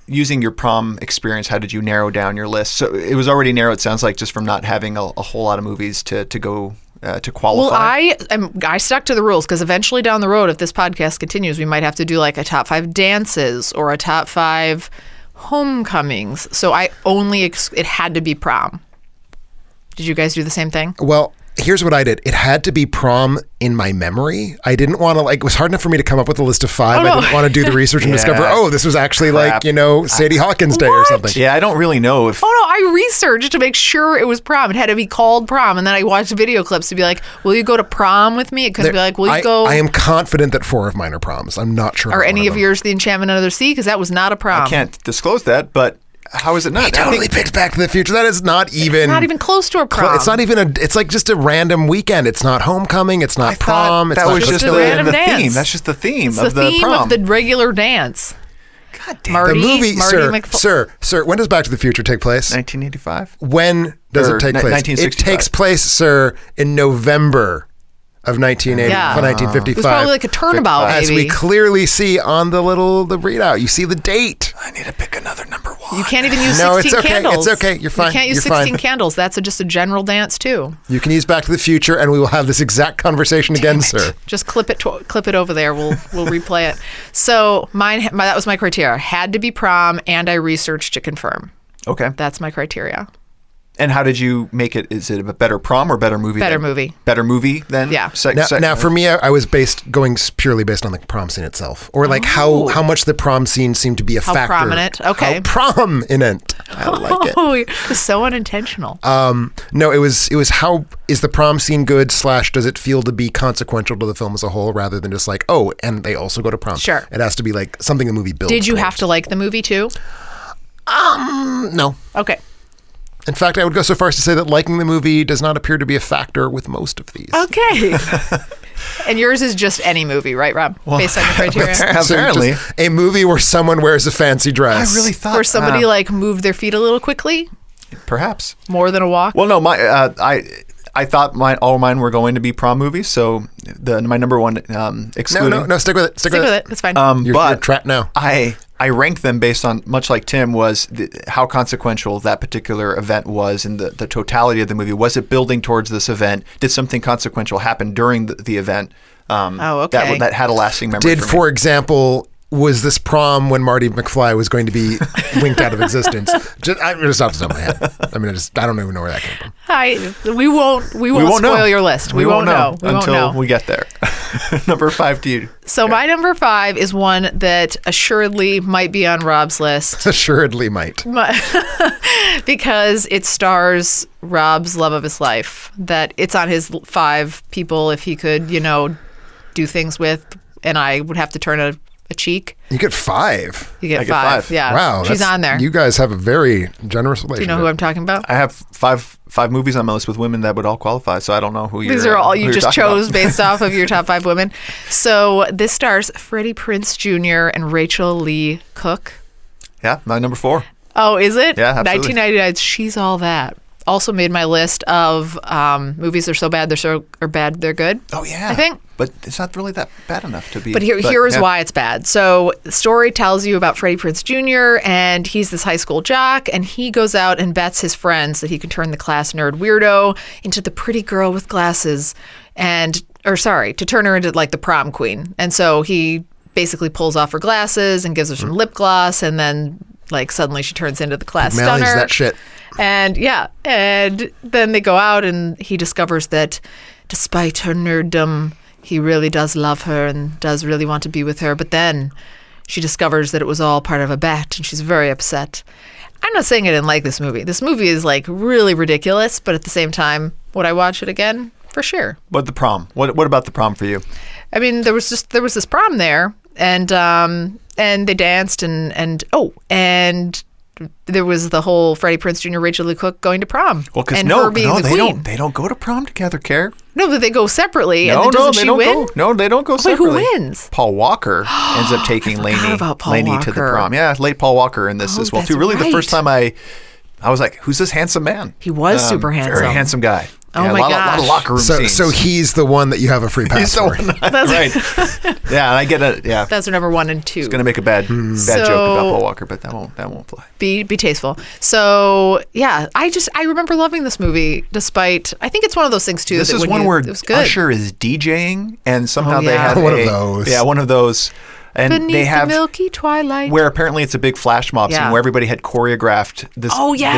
using your prom experience, how did you narrow down your list? So it was already narrow, it sounds like, just from not having a whole lot of movies to go to qualify. Well, I stuck to the rules because eventually down the road, if this podcast continues, we might have to do like a top 5 dances or a top 5 homecomings. So I only it had to be prom. Did you guys do the same thing? Well, here's what I did. It had to be prom in my memory. I didn't want to, it was hard enough for me to come up with a list of 5. no. I didn't want to do the research and discover, this was actually Crap. Sadie Hawkins Day or something. Yeah, I don't really know if Oh no, I researched to make sure it was prom. It had to be called prom. And then I watched video clips to be like, will you go to prom with me? It couldn't be like, will you go... I am confident that 4 of mine are proms. I'm not sure. Are about any one of them. yours the Enchantment Under the Sea? Because that was not a prom. I can't disclose that, but how is it not? He totally picked Back to the Future. That is not even... Not even close to a prom. It's not even it's like just a random weekend. It's not homecoming. It's not prom. It's that not was just a the random theme. dance. That's just the theme It's of the the theme prom. of the regular dance. God damn. Marty, the movie, Marty sir, when does Back to the Future take place? 1985? When does Or it take place? 1965. It takes place, sir, in November of 1980, Yeah. 1955. It was probably like a turnabout, As maybe. we clearly see on the readout. You see the date. I need to pick another number 1. You can't even use No, 16 it's okay. candles. It's okay. You're fine. You can't use You're 16 fine. candles. That's just a general dance too. You can use Back to the Future, and we will have this exact conversation again, sir. Just clip it over there. We'll replay it. So that was my criteria. Had to be prom, and I researched to confirm. Okay. That's my criteria. And how did you make it? Is it a better prom or better movie? Better movie. Better movie than? Yeah. Now, for me, I was going purely based on the prom scene itself, or like how much the prom scene seemed to be a factor. How prominent. Okay. How prominent. I like it. Oh, it's so unintentional. No, it was how is the prom scene good / does it feel to be consequential to the film as a whole rather than just like, oh, and they also go to prom. Sure. It has to be like something the movie builds. Did you towards. have to like the movie too? No. Okay. In fact, I would go so far as to say that liking the movie does not appear to be a factor with most of these. Okay. And yours is just any movie, right, Rob? Based on the criteria? Apparently. So just a movie where someone wears a fancy dress. I really thought... Where somebody like moved their feet a little quickly? Perhaps. More than a walk? Well, no, I thought all mine were going to be prom movies, so my number one excluding... No, stick with it. Stick with it. That's fine. You're trapped now. I ranked them based on, much like Tim, was how consequential that particular event was in the totality of the movie. Was it building towards this event? Did something consequential happen during the event? Okay. That had a lasting memory For example, was this prom when Marty McFly was going to be winked out of existence? Just off the top of my head. I don't even know where that came from. We won't spoil know. your list. We won't know. We won't know. Until we get there. Number 5 to you. So my number 5 is one that assuredly might be on Rob's list. Assuredly might. Because it stars Rob's love of his life. That it's on his 5 people if he could, do things with, and I would have to turn a cheek. You get 5. You get I get 5. 5. Yeah. Wow. She's on there. You guys have a very generous relationship. Do you know who I'm talking about? I have five movies on my list with women that would all qualify, so I don't know who you're These are all you who you're just talking chose about. based off of your top 5 women. So this stars Freddie Prinze Jr. and Rachel Lee Cook. Yeah, my number 4. Oh, is it? Yeah, absolutely. 1999's She's All That. Also made my list of movies that are so bad they're good. Oh yeah, I think. But it's not really that bad enough to be. But here's why it's bad. So the story tells you about Freddie Prinze Jr. and he's this high school jock, and he goes out and bets his friends that he can turn the class nerd weirdo into the pretty girl with glasses, to turn her into like the prom queen. And so he basically pulls off her glasses and gives her some lip gloss, and then like suddenly she turns into the class Mally's stunner. that shit. And then they go out and he discovers that despite her nerddom, he really does love her and does really want to be with her. But then she discovers that it was all part of a bet and she's very upset. I'm not saying I didn't like this movie. This movie is like really ridiculous, but at the same time, would I watch it again? For sure. But the prom. What about the prom for you? I mean, there was this prom there, and they danced and there was the whole Freddie Prinze Jr. Rachel Lee Cook going to prom. Well, because they don't go to prom together, Care. No, but they go separately. No, and then doesn't they she don't win? go. No, they don't go Wait, separately. who wins? Paul Walker ends up taking Lainey about Paul to the Walker. prom. Yeah, late Paul Walker in this as well that's too. Really, right. the first time I was like, "Who's this handsome man?" He was super handsome. Very handsome guy. Oh yeah, my a lot of gosh. locker room scenes. So he's the one that you have a free pass He's the for. one. Right. Yeah, and I get it. Yeah. That's our number 1 and 2. Gonna make a bad joke about Paul Walker, but that won't fly. Be tasteful. So yeah, I remember loving this movie. Despite, I think it's one of those things too. This that is when one where it was good. Usher is DJing, and somehow they yeah. have One of those. Yeah, one of those. And Beneath they have the milky twilight. where apparently it's a big flash mob scene Yeah. where everybody had choreographed the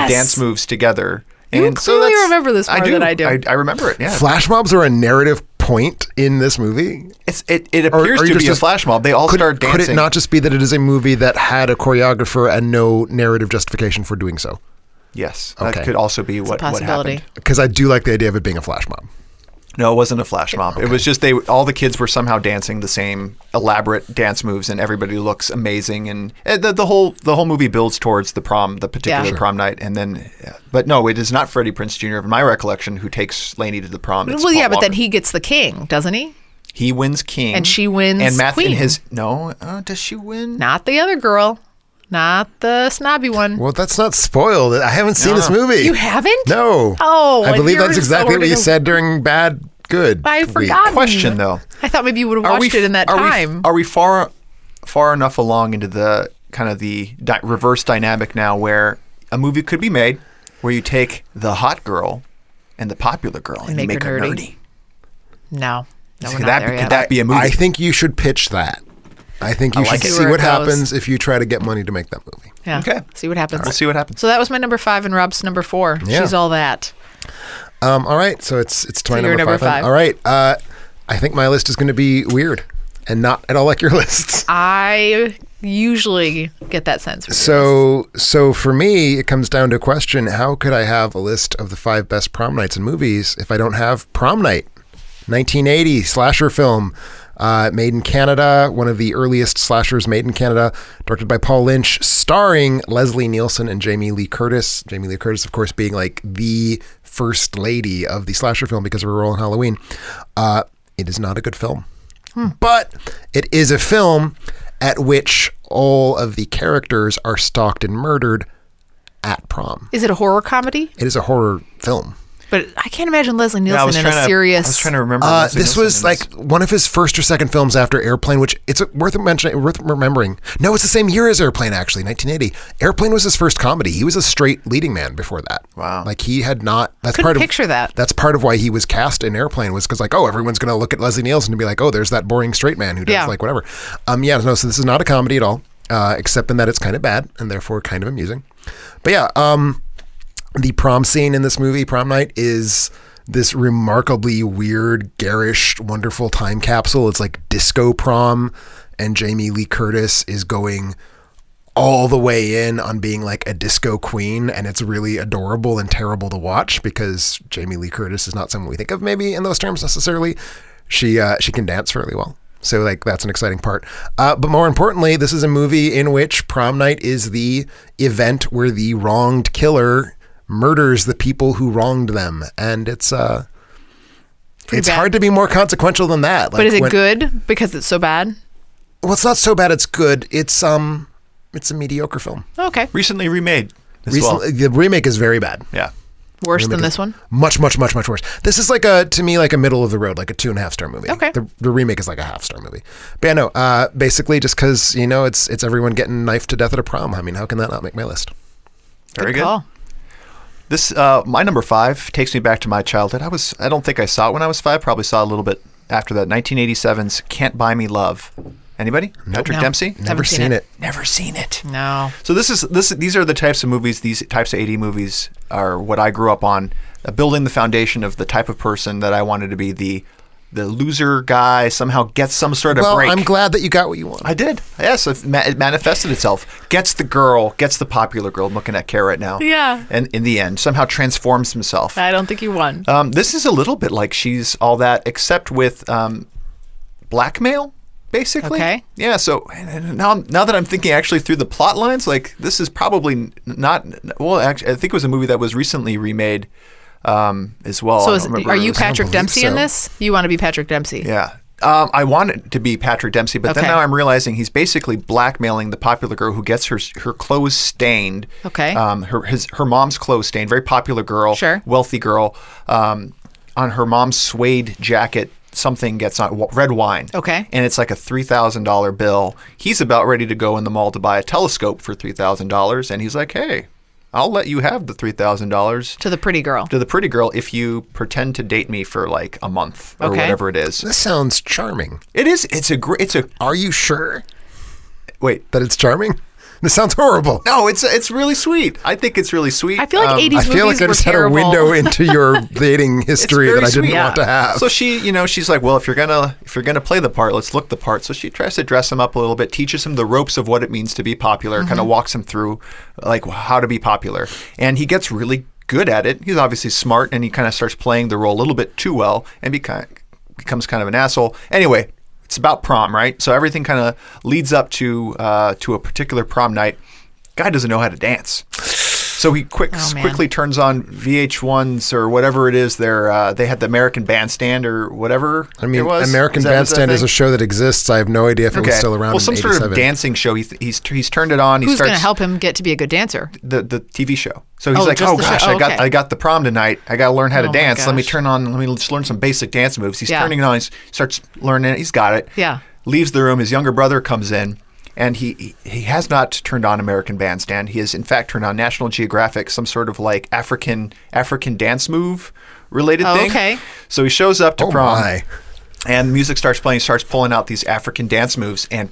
dance moves together. You And so clearly that's- remember this more than I do. I remember it. Yeah, Flash mobs are a narrative point in this movie. it appears to be a flash mob. They all start dancing. Could it not just be that it is a movie that had a choreographer and no narrative justification for doing so? Yes, Okay. that could also be what possibility. happened. Because I do like the idea of it being a flash mob. No, it wasn't a flash mob. It was just all the kids were somehow dancing the same elaborate dance moves, and everybody looks amazing. And the whole movie builds towards the prom, the particular prom night, and then. But no, it is not Freddie Prinze Jr. in my recollection who takes Lainey to the prom. It's Well, yeah, Paul but Walker. then he gets the king, doesn't he? He wins king, And she wins and Matt queen. in his does she win? Not the other girl. Not the snobby one. Well, that's not spoiled. I haven't seen this movie. You haven't? No. Oh, I and believe you're that's exactly so what you said during Bad Good. I Week. forgot. Question though, I thought maybe you would have watched it in that time. Are we far enough along into the kind of the reverse dynamic now where a movie could be made where you take the hot girl and the popular girl and you make her nerdy? No, we're Could not that there be, yet. could that be a movie? I think you should pitch that. I think you should it. see Where what it goes. happens if you try to get money to make that movie. Yeah. Okay. See what happens. We'll see what happens. So that was my number 5 and Rob's number 4. Yeah. She's all that. All right, so it's to my your number number 5. five. All right, I think my list is going to be weird and not at all like your lists. I usually get that sense. From So for me, it comes down to a question: how could I have a list of the 5 best prom nights in movies if I don't have Prom Night, 1980 slasher film, made in Canada, one of the earliest slashers made in Canada, directed by Paul Lynch, starring Leslie Nielsen and Jamie Lee Curtis. Jamie Lee Curtis, of course, being like the first lady of the slasher film because of her role in Halloween. It is not a good film, but it is a film at which all of the characters are stalked and murdered at prom. Is it a horror comedy? It is a horror film. But I can't imagine Leslie Yeah, I Nielsen in a serious. I was trying to remember. Leslie This Nielsen was in like one of his first or second films after Airplane, which it's worth mentioning, worth remembering. No, it's the same year as Airplane, actually, 1980. Airplane was his first comedy. He was a straight leading man before that. Wow. Like he had not. That's Couldn't part of picture that. That's part of why he was cast in Airplane was because like, oh, everyone's going to look at Leslie Nielsen and be like, oh, there's that boring straight man who does Yeah. like whatever. Yeah, no. So this is not a comedy at all, except in that it's kind of bad and therefore kind of amusing. But yeah, the prom scene in this movie, Prom Night, is this remarkably weird, garish, wonderful time capsule. It's like disco prom, and Jamie Lee Curtis is going all the way in on being like a disco queen, and it's really adorable and terrible to watch because Jamie Lee Curtis is not someone we think of maybe in those terms necessarily. She can dance fairly well. So like that's an exciting part. But more importantly, this is a movie in which prom night is the event where the wronged killer murders the people who wronged them, and it's bad. hard to be more consequential than that. But is it good because it's so bad? Well, it's not so bad. It's good. It's a mediocre film. Okay. Recently remade as well. The remake is very bad. Yeah. Worse than this one? Much worse. This is like to me like a middle of the road, like a 2.5 star movie. Okay. The remake is like a 1/2 star movie. But yeah, no. Basically, just because it's everyone getting knifed to death at a prom. I mean, how can that not make my list? Very good. Call. This my number 5 takes me back to my childhood. I don't think I saw it when I was 5. Probably saw a little bit after that. 1987's Can't Buy Me Love. Anybody? Patrick No. Dempsey? Never seen it. Never seen it. No. So these are the types of movies. These types of 80 movies are what I grew up on, building the foundation of the type of person that I wanted to be. The loser guy somehow gets some sort of Well, break. I'm glad that you got what you want. I did. Yes, it manifested itself. Gets the popular girl. I'm looking at Kara right now. Yeah. And in the end, somehow transforms himself. I don't think you won. This is a little bit like She's All That, except with blackmail, basically. Okay. Yeah. So now that I'm thinking actually through the plot lines, like this is probably not. Well, actually, I think it was a movie that was recently remade as well. So I don't remember are what it you was. Patrick Dempsey in so. this? You want to be Patrick Dempsey? Yeah. I want it to be Patrick Dempsey, but then Okay. now I'm realizing he's basically blackmailing the popular girl who gets her clothes stained. Okay. Her mom's clothes stained. Very popular girl. Sure. Wealthy girl. On her mom's suede jacket, something gets on red wine. Okay. And it's like a $3,000 bill. He's about ready to go in the mall to buy a telescope for $3,000, and he's like, "Hey, I'll let you have the $3,000 To the pretty girl. to the pretty girl if you pretend to date me for like a month or Okay. whatever it is." This sounds charming. It is. It's a. Are you sure Wait. that it's charming? This sounds horrible. No, it's really sweet. I think it's really sweet. I feel like 80s I feel movies like I were just had a terrible. window into your dating history very that I didn't sweet. want to have. So she's like, well, if you're gonna play the part, let's look the part. So she tries to dress him up a little bit, teaches him the ropes of what it means to be popular, kind of walks him through like how to be popular, and he gets really good at it. He's obviously smart, and he kind of starts playing the role a little bit too well, and becomes kind of an asshole. Anyway, it's about prom, right? So everything kind of leads up to a particular prom night. Guy doesn't know how to dance. So he quickly turns on VH1s or whatever it is. They had the American Bandstand or whatever. I mean, it was. American Is that Bandstand is thing? a show that exists. I have no idea if it was still around Well, in some sort 87. of dancing show. He's turned it on. He Who's starts going to help him get to be a good dancer? the TV show. So he's Oh, like, just oh the gosh, show. Oh, okay. I got the prom tonight. I got to learn how to Oh, my dance. Let me gosh. let me just learn some basic dance moves. He's Yeah. turning it on. He starts learning it. He's got it. Yeah. Leaves the room. His younger brother comes in. And he has not turned on American Bandstand. He has, in fact, turned on National Geographic, some sort of like African dance move related Oh, thing. okay. So he shows up to Oh prom, my. and music starts playing. He starts pulling out these African dance moves, and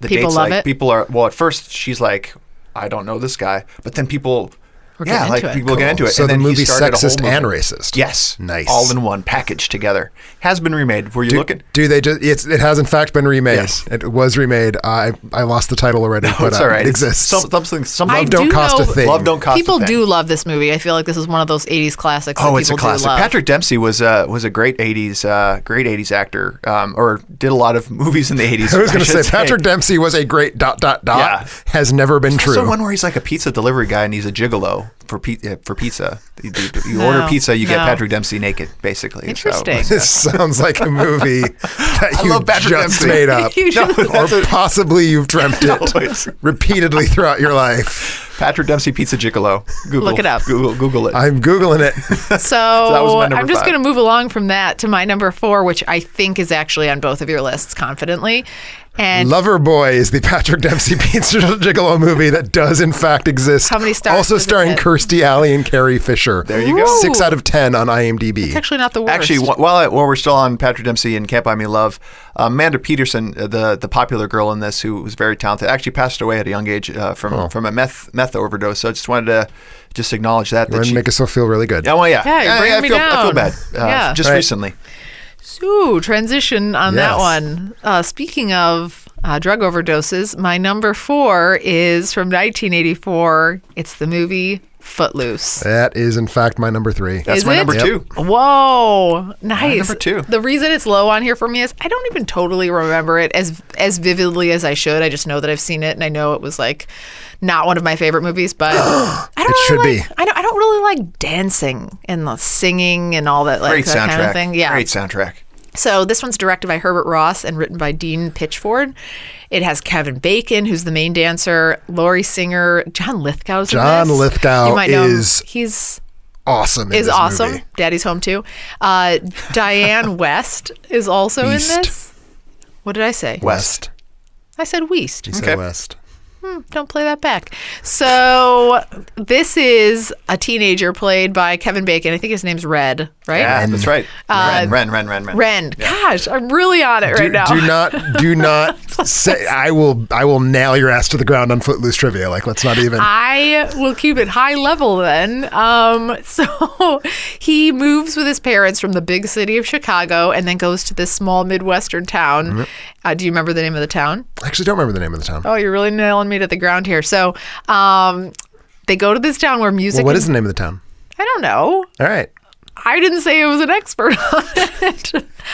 the People dates, love like, it? people are, well, at first she's like, I don't know this guy. But then people... We're getting into it. people get into it. So and the then he movie's started a whole sexist movement. and racist. Yes. Nice. All in one, packaged together. Has been remade. Were you looking? Do they just? It has in fact been remade. Yes. It was remade. I lost the title already. But It's all right. It exists. Something. I Love don't do cost a know- thing. Love don't cost People a thing. do love this movie. I feel like this is one of those 80s classics that Oh, people it's a do classic. love. Patrick Dempsey was a great 80s actor, or did a lot of movies in the 80s. I was going to should say Patrick Dempsey was a great ... Yeah. Has never been true. So one where he's like a pizza delivery guy and he's a gigolo for pizza. You order pizza, you get No. Patrick Dempsey naked, basically. is how it Interesting. was. This sounds like a movie that you love Patrick just Dempsey. made up. You just- Or possibly you've dreamt No, it it's- repeatedly throughout your life. Patrick Dempsey pizza gigolo. Google. Look it up. Google it. I'm Googling it. So that was my number I'm just 5. going to move along from that to my number 4, which I think is actually on both of your lists confidently. And Loverboy is the Patrick Dempsey Pizza Gigolo movie that does in fact exist. How many stars Also does it starring get? Kirstie Alley and Carrie Fisher. There you go. 6 out of 10 on IMDb. it's actually not the worst. Actually, while we're still on Patrick Dempsey and Can't Buy Me Love, Amanda Peterson, the popular girl in this, who was very talented, actually passed away at a young age from a meth overdose. So I just wanted to just acknowledge that. You're going to make us all feel really good. Yeah, well, yeah. Yeah, you're bringing me I feel down. bad. Yeah. Just Right. recently. So transition on that Yes. one. Speaking of drug overdoses, my number 4 is from 1984. It's the movie Footloose. That is in fact my number 3. That's Is my it? number Yep. 2. Whoa, nice. number 2. The reason it's low on here for me is I don't even totally remember it as vividly as I should. I just know that I've seen it and I know it was like not one of my favorite movies, but I don't It should really be. like, I don't really like dancing and the singing and all that like Great that soundtrack. kind of thing. Yeah. Great soundtrack. So this one's directed by Herbert Ross and written by Dean Pitchford. It has Kevin Bacon, who's the main dancer, Laurie Singer, John Lithgow's in John this. Lithgow You might know him. is He's Awesome in is this awesome. movie. Daddy's Home too. Diane West is also West. in this. What did I say? West. I said West. You said Okay. West. Don't play that back. So this is a teenager played by Kevin Bacon. I think his name's Red, right? Yeah, that's right. Ren. Ren. Gosh, I'm really on it right now. Do not say I will nail your ass to the ground on Footloose trivia. Like let's not even. I will keep it high level then. So he moves with his parents from the big city of Chicago and then goes to this small Midwestern town. Do you remember the name of the town? I actually don't remember the name of the town. Oh, you're really nailing me to the ground here. So they go to this town where music. Well, what is the name of the town? I don't know. All right. I didn't say I was an expert on it.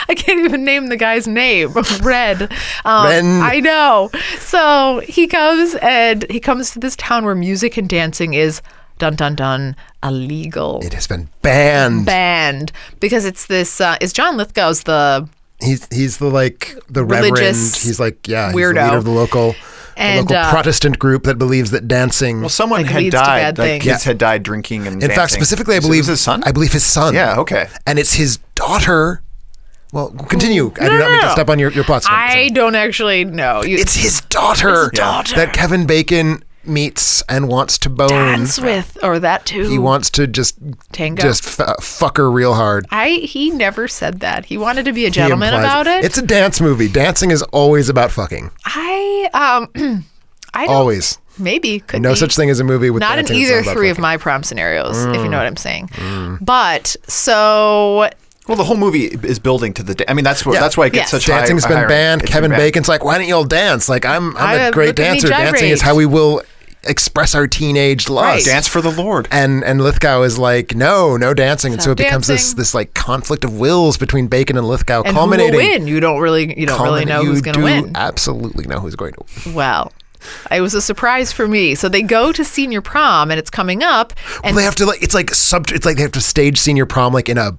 I can't even name the guy's name. Red. Ren. I know. So he comes to this town where music and dancing is dun dun dun illegal. It has been banned. Because it's this. Is John Lithgow's the He's the reverend. Religious He's like he's the weirdo. leader of the local And, Protestant group that believes that dancing. Well, someone Like, had leads to bad died. Like things. kids had died drinking and in dancing. fact, specifically, I Is it believe his son. I believe his son. Yeah. Okay. And it's his daughter. Well, continue. I do not mean to step on your plot. I don't actually know. It's his daughter, His daughter. that Kevin Bacon meets and wants to bone. dance with, or that too. He wants to just Tango. fuck her real hard. He never said that. He wanted to be a He gentleman implies about it. It's a dance movie. Dancing is always about fucking. I don't. Always. Maybe could No be. such thing as a movie with Not in dancing. It's either about three of fucking. my prom scenarios, if you know what I'm saying. But so Well, the whole movie is building to the. I mean, that's Yeah. that's why it gets Yes. such high. Dancing's high been banned. It's Kevin been banned. Bacon's like, why don't you all dance? Like, I'm a great look at me dancer. Dancing is gyrate. how we will express our teenage lust. Right. Dance for the Lord. And Lithgow is like, no dancing. And so it becomes dancing. this like conflict of wills between Bacon and Lithgow, and who will culminating. win? You don't really know who's going to You win. do absolutely know who's going to win. Well, it was a surprise for me. So they go to senior prom, and it's coming up, and Well, they have to it's like they have to stage senior prom like in a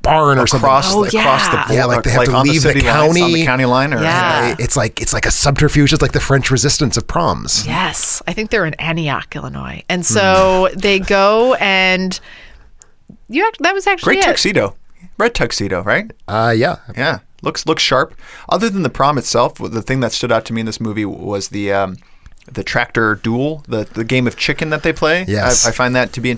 barn or something. Across Oh, the yeah. Yeah, like they have to on leave the city lines, on county. the county line, or Yeah. It's like a subterfuge. It's like the French resistance of proms. yes, I think they're in Antioch, Illinois, and so they go and that was actually great it. tuxedo, red tuxedo, right? Yeah. Yeah, looks sharp. Other than the prom itself, the thing that stood out to me in this movie was the tractor duel, the game of chicken that they play. Yes. I find that to be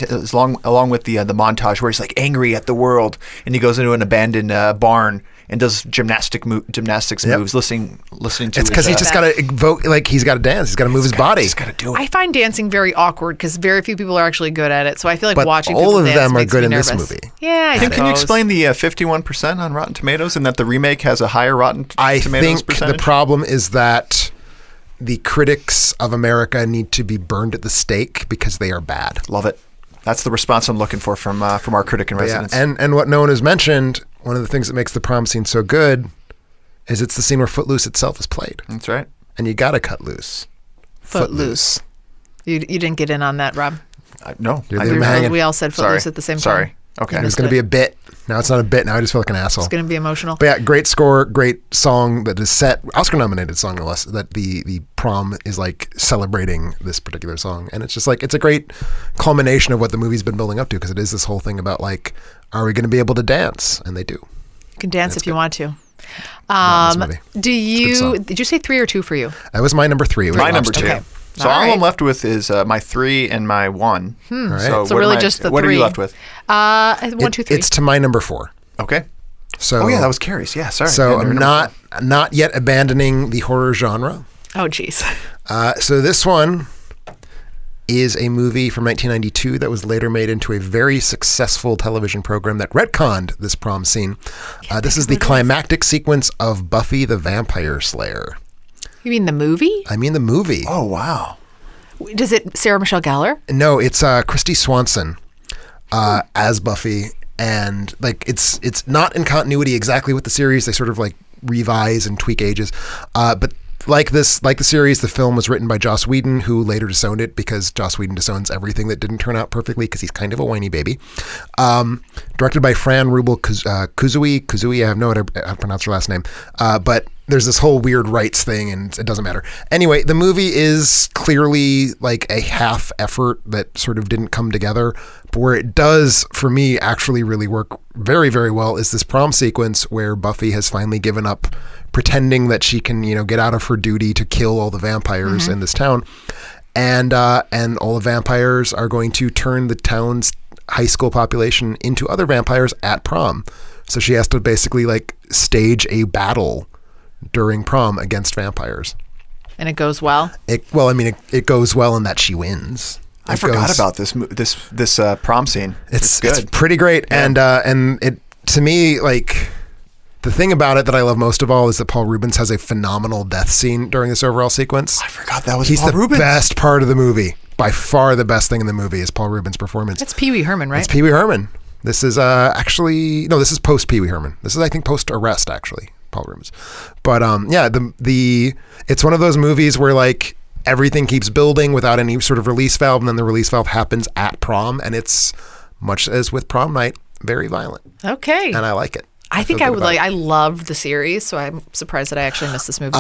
along with the montage where he's like angry at the world, and he goes into an abandoned barn and does gymnastics moves, listening to. It's because he's just got to evoke, like he's got to dance. He's got to move his body. He's got to do it. I find dancing very awkward because very few people are actually good at it. So I feel like But watching all people of dance them are makes good me in this nervous. movie. Yeah, Can you explain the 51% on Rotten Tomatoes and that the remake has a higher Rotten I Tomatoes think percentage? the problem is that the critics of America need to be burned at the stake because they are bad. Love it. That's the response I'm looking for from our critic in residence. And what no one has mentioned, one of the things that makes the prom scene so good is it's the scene where Footloose itself is played. That's right. And you got to cut loose. Footloose. You didn't get in on that, Rob. No. You're leaving me hanging. We all said Footloose at the same time. Sorry. Okay. It was going to be a bit. Now it's not a bit. Now I just feel like an asshole. It's going to be emotional. But yeah, great score, great song that is set, Oscar-nominated song no less, that the prom is like celebrating this particular song. And it's just like, it's a great culmination of what the movie's been building up to, because it is this whole thing about like, are we going to be able to dance? And they do. You can dance if you want to. Not in this movie. Did you say 3 or 2 for you? That was my number 3. It was My number Lobster. 2. Okay. So all I'm left with is my 3 and my 1. All right. So what really am I- just the What 3. are you left with? 1, 2, 3. It's to my number 4. Okay. So Oh yeah, that was Carrie's. Yeah, sorry. So Yeah, I'm number not yet abandoning the horror genre. Oh, jeez. So this one is a movie from 1992 that was later made into a very successful television program that retconned this prom scene. This is the climactic sequence of Buffy the Vampire Slayer. You mean the movie? I mean the movie. Oh wow. Does it Sarah Michelle Gellar? No, it's Christy Swanson as Buffy, and like it's not in continuity exactly with the series. They sort of like revise and tweak ages, but like the series, the film was written by Joss Whedon, who later disowned it because Joss Whedon disowns everything that didn't turn out perfectly because he's kind of a whiny baby. Directed by Fran Rubel Kuzui. I have no idea how to pronounce her last name, but there's this whole weird rights thing, and it doesn't matter. Anyway, the movie is clearly like a half effort that sort of didn't come together. But where it does, for me, actually really work very, very well is this prom sequence where Buffy has finally given up pretending that she can, get out of her duty to kill all the vampires in this town. And all the vampires are going to turn the town's high school population into other vampires at prom. So she has to basically like stage a battle during prom against vampires. And it goes well? It goes well in that she wins. I forgot about this prom scene. It's good. It's pretty great. Yeah. And it, to me, like, the thing about it that I love most of all is that Paul Reubens has a phenomenal death scene during this overall sequence. I forgot that was He's Paul the Reubens. best part of the movie. By far the best thing in the movie is Paul Reubens' performance. That's Pee Wee Herman, right? It's Pee Wee Herman. This is this is post Pee Wee Herman. This is, I think, post arrest, actually, Paul Reubens. But it's one of those movies where like everything keeps building without any sort of release valve, and then the release valve happens at prom, and it's, much as with Prom Night, very violent. Okay. And I like it. I think feel I good would about like. it. I loved the series, so I'm surprised that I actually missed this movie.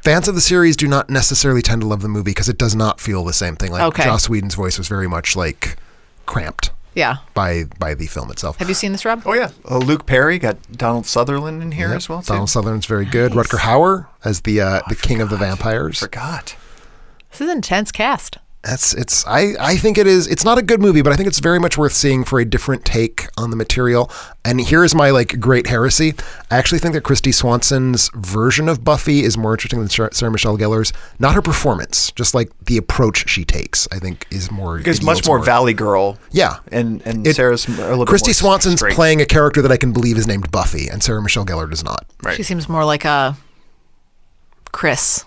Fans of the series do not necessarily tend to love the movie because it does not feel the same thing. Like Okay. Joss Whedon's voice was very much like cramped yeah. by the film itself. Have you seen this, Rob? Oh yeah. Luke Perry got Donald Sutherland in here as well. Too. Donald Sutherland's very good. Rutger Hauer as the king of the vampires. Forgot. This is an intense cast. I think it is. It's not a good movie, but I think it's very much worth seeing for a different take on the material. And here's my like great heresy. I actually think that Christy Swanson's version of Buffy is more interesting than Sarah Michelle Gellar's. Not her performance, just like the approach she takes. I think is more. It's much more Valley Girl. Yeah, and Sarah's a little Christy bit more Swanson's straight. playing a character that I can believe is named Buffy, and Sarah Michelle gellar does not. Right. She seems more like a Chris.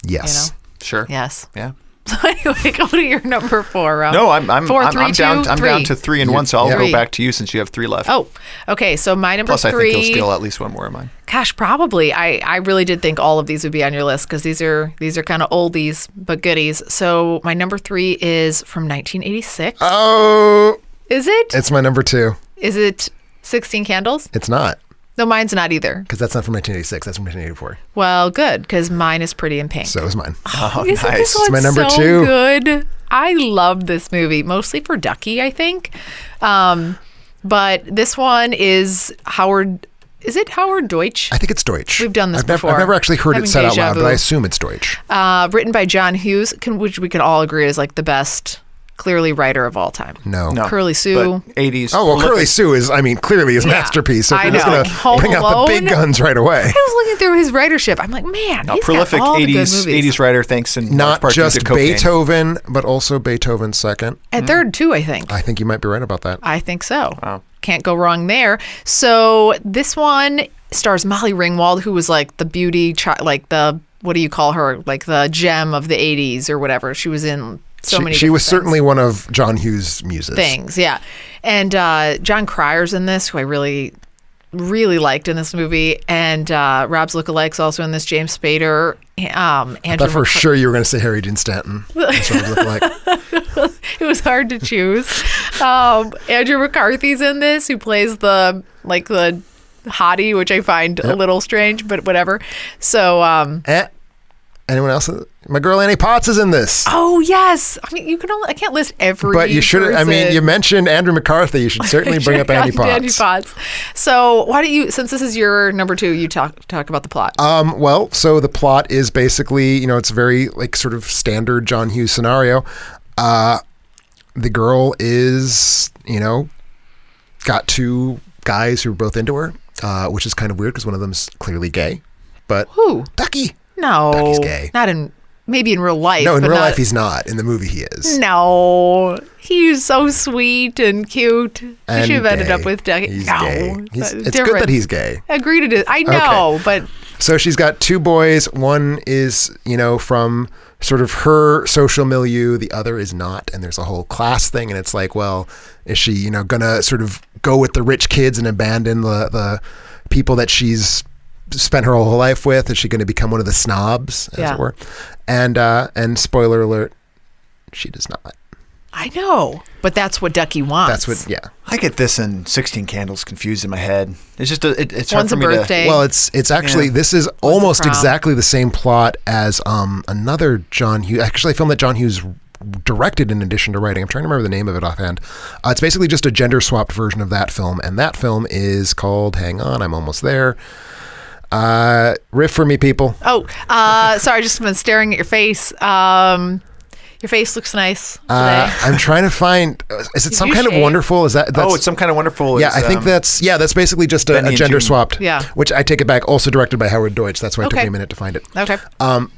Yes. Sure. Yes. Yeah. So anyway, go to your number 4, Rob. No, I'm 4, 3, down. 2, I'm 3. down to 3 and 1, so I'll Three. go back to you since you have 3 left. Oh, okay. So my number Plus, 3. I think you'll steal at least one more of mine. Gosh, probably. I really did think all of these would be on your list because these are kind of oldies but goodies. So my number 3 is from 1986. Oh, Is it? it's my number 2. Is it 16 Candles? It's not, No, mine's not either. because that's not from 1986. That's from 1984. Well, good, because mine is Pretty in Pink. So is mine. Oh, Isn't nice. this one my number so 2. good? I love this movie, mostly for Ducky, I think. But this one is Howard. Is it Howard Deutsch? I think it's Deutsch. We've done this I've before. I've never actually heard Having it said out deja loud, vu. but I assume it's Deutsch. Written by John Hughes, which we can all agree is like the best clearly writer of all time. No. Curly Sue. But 80s. Oh, well, prolific. Curly Sue is, clearly his masterpiece. So if I you're just know. going to Home bring out the Alone? big guns right away. I was looking through his writership. I'm like, man, he's Prolific got all the good 80s movies. 80s writer, thanks in large Not part due just to cocaine. Beethoven, but also Beethoven's second. And third, too, I think. I think you might be right about that. I think so. Wow. Can't go wrong there. So this one stars Molly Ringwald, who was like the beauty, like the, what do you call her? Like the gem of the 80s or whatever. She was in so many She was different certainly one of John Hughes' muses. things. Yeah. And John Cryer's in this, who I really liked in this movie. And Rob's lookalikes also in this, James Spader. I thought for sure you were going to say Harry Dean Stanton. That's what it looked like. It was hard to choose. Andrew McCarthy's in this, who plays the hottie, which I find a little strange, but whatever. So, anyone else? My girl Annie Potts is in this. oh yes, I mean I can't list every. But you should. You mentioned Andrew McCarthy. You should certainly bring up Annie Potts. Annie Potts. So why don't you, since this is your number 2, you talk about the plot. Well, so the plot is basically, it's a very like sort of standard John Hughes scenario. The girl is, got 2 guys who are both into her, which is kind of weird because one of them's clearly gay. But Who? Ducky. No, Ducky's gay. Not in. Maybe in real life. No, in but real not- life he's not. In the movie he is. No, he's so sweet and cute. You And should have ended gay. up with Ducky. He's no, gay. It's good different. that he's gay. Agree to this. I know, but So she's got 2 boys. One is, from sort of her social milieu. The other is not. And there's a whole class thing. And it's like, well, is she, gonna sort of go with the rich kids and abandon the people that she's spent her whole life with? Is she going to become one of the snobs, as it were? And spoiler alert, she does not. I know. But that's what Ducky wants. That's what, yeah. I get this and 16 Candles confused in my head. It's just it's hard One's for a me birthday. Well, it's actually, this is almost prom. exactly the same plot as another John Hughes, actually a film that John Hughes directed in addition to writing. I'm trying to remember the name of it offhand. It's basically just a gender swapped version of that film. And that film is called, hang on, I'm almost there. Riff for me, people. Oh, sorry, just been staring at your face. Your face looks nice today. I'm trying to find. Is it some kind of wonderful? Is that? it's Some Kind of Wonderful. Yeah, I think that's basically just a Benny and gender June. swapped. Yeah. Which I take it back. Also directed by Howard Deutsch. That's why it took Okay. me a minute to find it. Okay.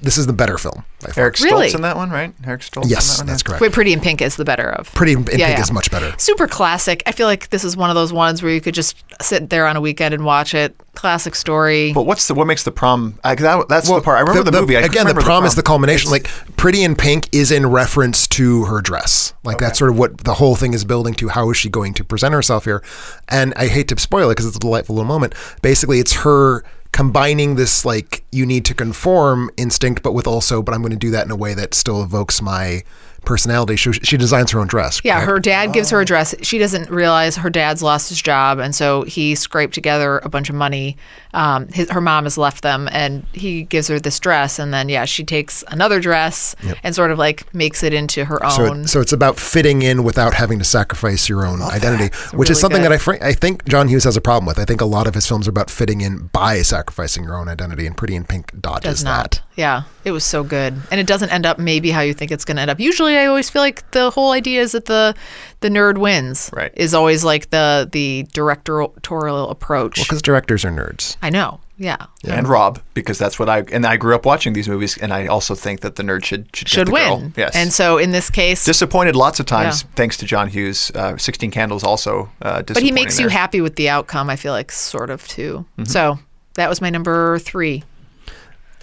This is the better film. By far. Eric Stoltz Really? in that one, right? Eric Stoltz. Yes, in that one, that's yeah. correct. Wait, Pretty in Pink is the better of. Pretty in Pink yeah. is much better. Super classic. I feel like this is one of those ones where you could just sit there on a weekend and watch it. Classic story. But what makes the prom? That's the part. I remember the movie. I couldn't Again, the remember prom is the culmination. It's- Like Pretty in Pink is in reference to her dress. Like that's sort of what the whole thing is building to. How is she going to present herself here? And I hate to spoil it because it's a delightful little moment. Basically, it's her combining this like you need to conform instinct, but I'm going to do that in a way that still evokes my personality. She designs her own dress. Yeah, correct? her dad gives her a dress. She doesn't realize her dad's lost his job, and so he scraped together a bunch of money. Her mom has left them, and he gives her this dress, and then she takes another dress and sort of like makes it into her own. So it's about fitting in without having to sacrifice your own identity, which is really something good. that I think John Hughes has a problem with. I think a lot of his films are about fitting in by sacrificing your own identity, and Pretty in Pink dodges Does not. that. Yeah, it was so good, and it doesn't end up maybe how you think it's going to end up. Usually, I always feel like the whole idea is that the nerd wins. Right. Is always like the directorial approach. Well, because directors are nerds. I know. Yeah. And Rob, because that's what I grew up watching these movies, and I also think that the nerd should get the win. girl. Yes. And so in this case, Disappointed lots of times, Yeah. thanks to John Hughes. 16 Candles also disappointing. but he makes you there. happy with the outcome. I feel like sort of too. Mm-hmm. So that was my number 3.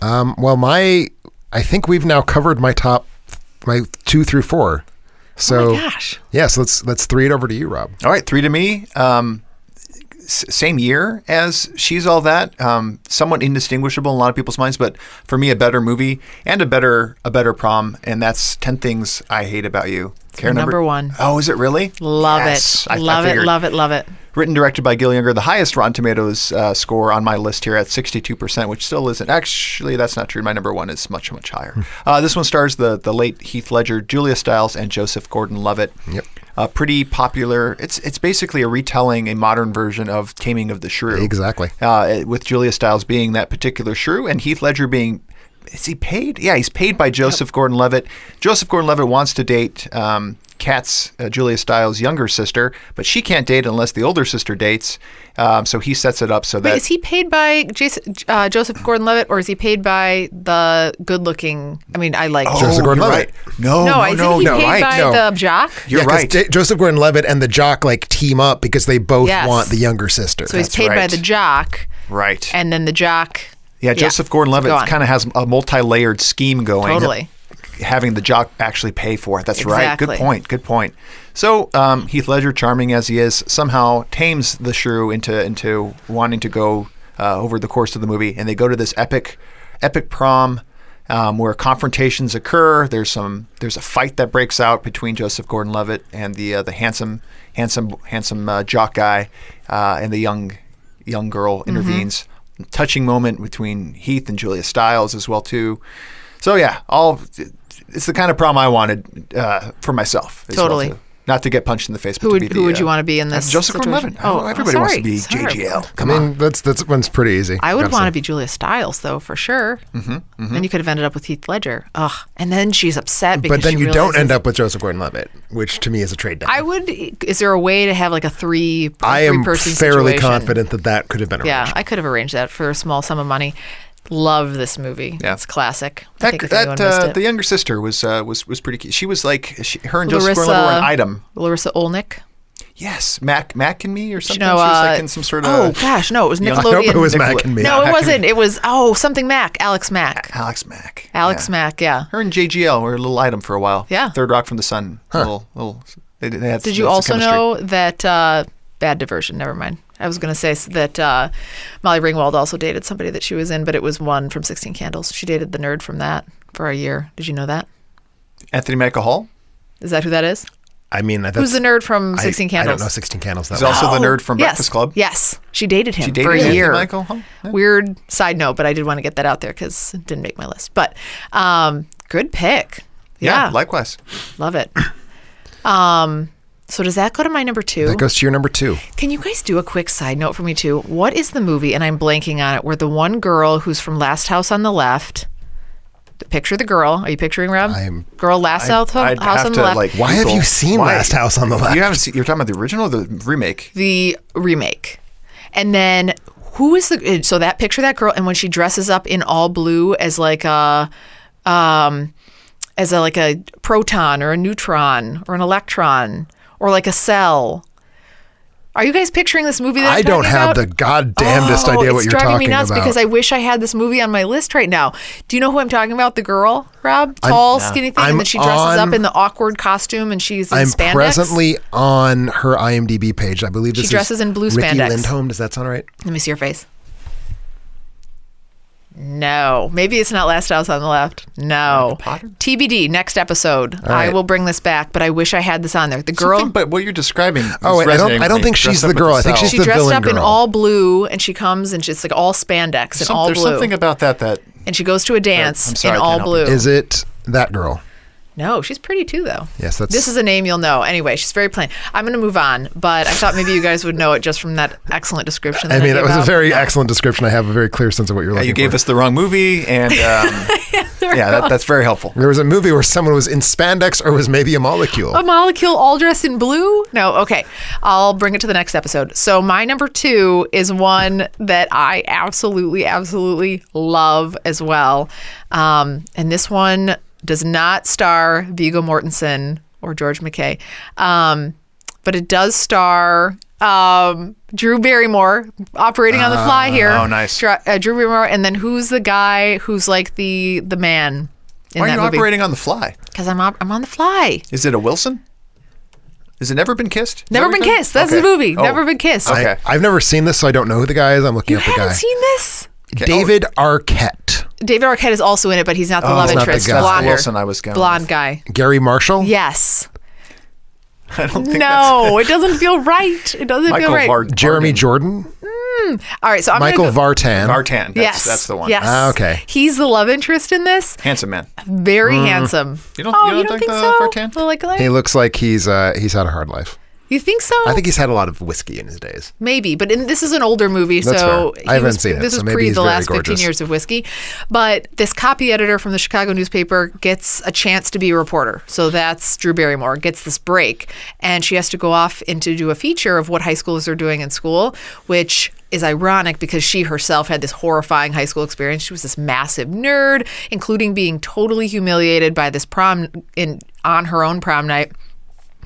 Well, I think we've now covered my 2 through 4. So Oh my gosh. yeah, so let's 3 it over to you, Rob. All right, 3 to me. Same year as She's All That. Somewhat indistinguishable in a lot of people's minds, but for me, a better movie and a better prom, and that's 10 Things I Hate About You. Karen, Number 1. Oh, is it really? Love Yes. it. Love it. Written, directed by Gil Younger, the highest Rotten Tomatoes score on my list here at 62%, which still isn't. Actually, that's not true. My number 1 is much, much higher. This one stars the late Heath Ledger, Julia Stiles, and Joseph Gordon-Levitt. Yep. Pretty popular. It's basically a retelling, a modern version of Taming of the Shrew. Exactly. With Julia Stiles being that particular shrew, and Heath Ledger being... Is he paid? Yeah, he's paid by Joseph Gordon-Levitt. Joseph Gordon-Levitt wants to date Kat's Julia Stiles' younger sister, but she can't date unless the older sister dates. So he sets it up so that... Wait, is he paid by Joseph Gordon-Levitt, or is he paid by the good-looking... I mean, I like... Joseph Gordon-Levitt. Right. No, I think he paid by the jock. You're right. Joseph Gordon-Levitt and the jock like team up because they both want the younger sister. So he's paid by the jock. Right. And then the jock... Yeah, Joseph Gordon-Levitt kind of has a multi-layered scheme going. Totally. Having the jock actually pay for it. That's right. Exactly. Good point. So Heath Ledger, charming as he is, somehow tames the shrew into wanting to go over the course of the movie, and they go to this epic prom where confrontations occur. There's a fight that breaks out between Joseph Gordon-Levitt and the handsome jock guy, and the young girl intervenes. Touching moment between Heath and Julia Stiles as well too. So yeah, it's the kind of prom I wanted for myself. As totally. Well, not to get punched in the face. But who would you want to be in this? Joseph Gordon-Levitt. Oh, everybody wants to be JGL. I mean, that's one's pretty easy. I would want to be Julia Stiles, though, for sure. Then you could have ended up with Heath Ledger. Ugh. And then she's upset because But then she you don't realizes- end up with Joseph Gordon-Levitt, which to me is a trade down. I would. Is there a way to have like a I am three-person fairly situation? confident that could have been arranged. Yeah, I could have arranged that for a small sum of money. Love this movie. Yeah. It's classic. I think if anyone missed it. The younger sister was pretty cute. She was like her and Joseph Gordon-Levitt were an item. Larissa Olnick. Yes, Mac and Me or something. You know, she was like in some sort of. Oh gosh, no, it was I Nickelodeon. hope it was Mac and Me. No, it wasn't. It was something Mac. Alex Mack. Alex Mack. Alex Mack. Yeah. Her and JGL were a little item for a while. Yeah. Third Rock from the Sun. Little. They had Did you also know that bad diversion? Never mind. I was going to say that Molly Ringwald also dated somebody that she was in, but it was one from 16 Candles. She dated the nerd from that for a year. Did you know that? Anthony Michael Hall? Is that who that is? I mean, who's the nerd from 16 Candles? I don't know 16 Candles. He's also the nerd from Breakfast Club. Yes, she dated him She dated for a Anthony year. Michael Hall? Yeah. Weird side note, but I did want to get that out there because it didn't make my list. But good pick. Yeah, likewise. Love it. So does that go to my number 2? That goes to your number 2. Can you guys do a quick side note for me too? What is the movie, and I'm blanking on it, where the one girl who's from Last House on the Left, picture the girl. Are you picturing, Rob? Girl, Last House on the Left. Why have you seen Last House on the Left? You haven't seen, you're talking about the original or the remake? The remake. And then who is so that picture that girl, and when she dresses up in all blue as like a proton or a neutron or an electron or like a cell. Are you guys picturing this movie that I'm I don't talking have about? the goddamnedest idea what you're talking about. It's driving me nuts because I wish I had this movie on my list right now. Do you know who I'm talking about? The girl, Rob? Tall, skinny thing, and then she dresses up in the awkward costume and she's in spandex. I'm presently on her IMDb page. I believe this She dresses in blue Ricky spandex. Lindholm. Does that sound right? Let me see your face. No. Maybe it's not Last House on the Left. No. TBD, next episode. right. I will bring this back, but I wish I had this on there. The girl... But what you're describing Oh, wait, I don't think she's the girl. I think she's She the dressed villain up in girl. all blue, and she comes, and she's like all spandex and all There's blue. something about that And she goes to a dance I'm sorry, in I all can't help blue. Is it that girl? No, she's pretty too, though. Yes, that's... This is a name you'll know. Anyway, she's very plain. I'm going to move on, but I thought maybe you guys would know it just from that excellent description. I mean, that gave was a out. very excellent description. I have a very clear sense of what you're looking for. You gave us the wrong movie, and that's very helpful. There was a movie where someone was in spandex or was maybe a molecule. A molecule all dressed in blue? No, okay. I'll bring it to the next episode. So my number 2 is one that I absolutely, absolutely love as well. And this one does not star Viggo Mortensen or George McKay. But it does star Drew Barrymore, operating on the fly here. Oh, nice. Drew Barrymore. And then who's the guy who's like the man in Why are that you movie? operating on the fly? Because I'm on the fly. Is it a Wilson? Has it Never Been Kissed? Never Been Kissed. That's the movie. Never Been Kissed. Okay. I've never seen this, so I don't know who the guy is. I'm looking You up the guy. haven't seen this? David Arquette. David Arquette is also in it, but he's not the love he's not the interest. guy. Blonde, Wilson I was going blonde with. guy. Gary Marshall? Yes. I don't think No, it doesn't feel right. It doesn't feel right. Jeremy Jordan? All right, so I'm Michael gonna go. Vartan. Vartan. Yes, That's the one. Yes. Okay. He's the love interest in this. Handsome man. Very handsome. You don't think so? Vartan? Well, like, He looks like he's had a hard life. You think so? I think he's had a lot of whiskey in his days. Maybe, but this is an older movie, That's so fair. I haven't seen it, this so was maybe pre he's the very last 15 gorgeous. years of whiskey. But this copy editor from the Chicago newspaper gets a chance to be a reporter. So that's Drew Barrymore, gets this break, and she has to go off and to do a feature of what high schoolers are doing in school, which is ironic because she herself had this horrifying high school experience. She was this massive nerd, including being totally humiliated by this prom on her own prom night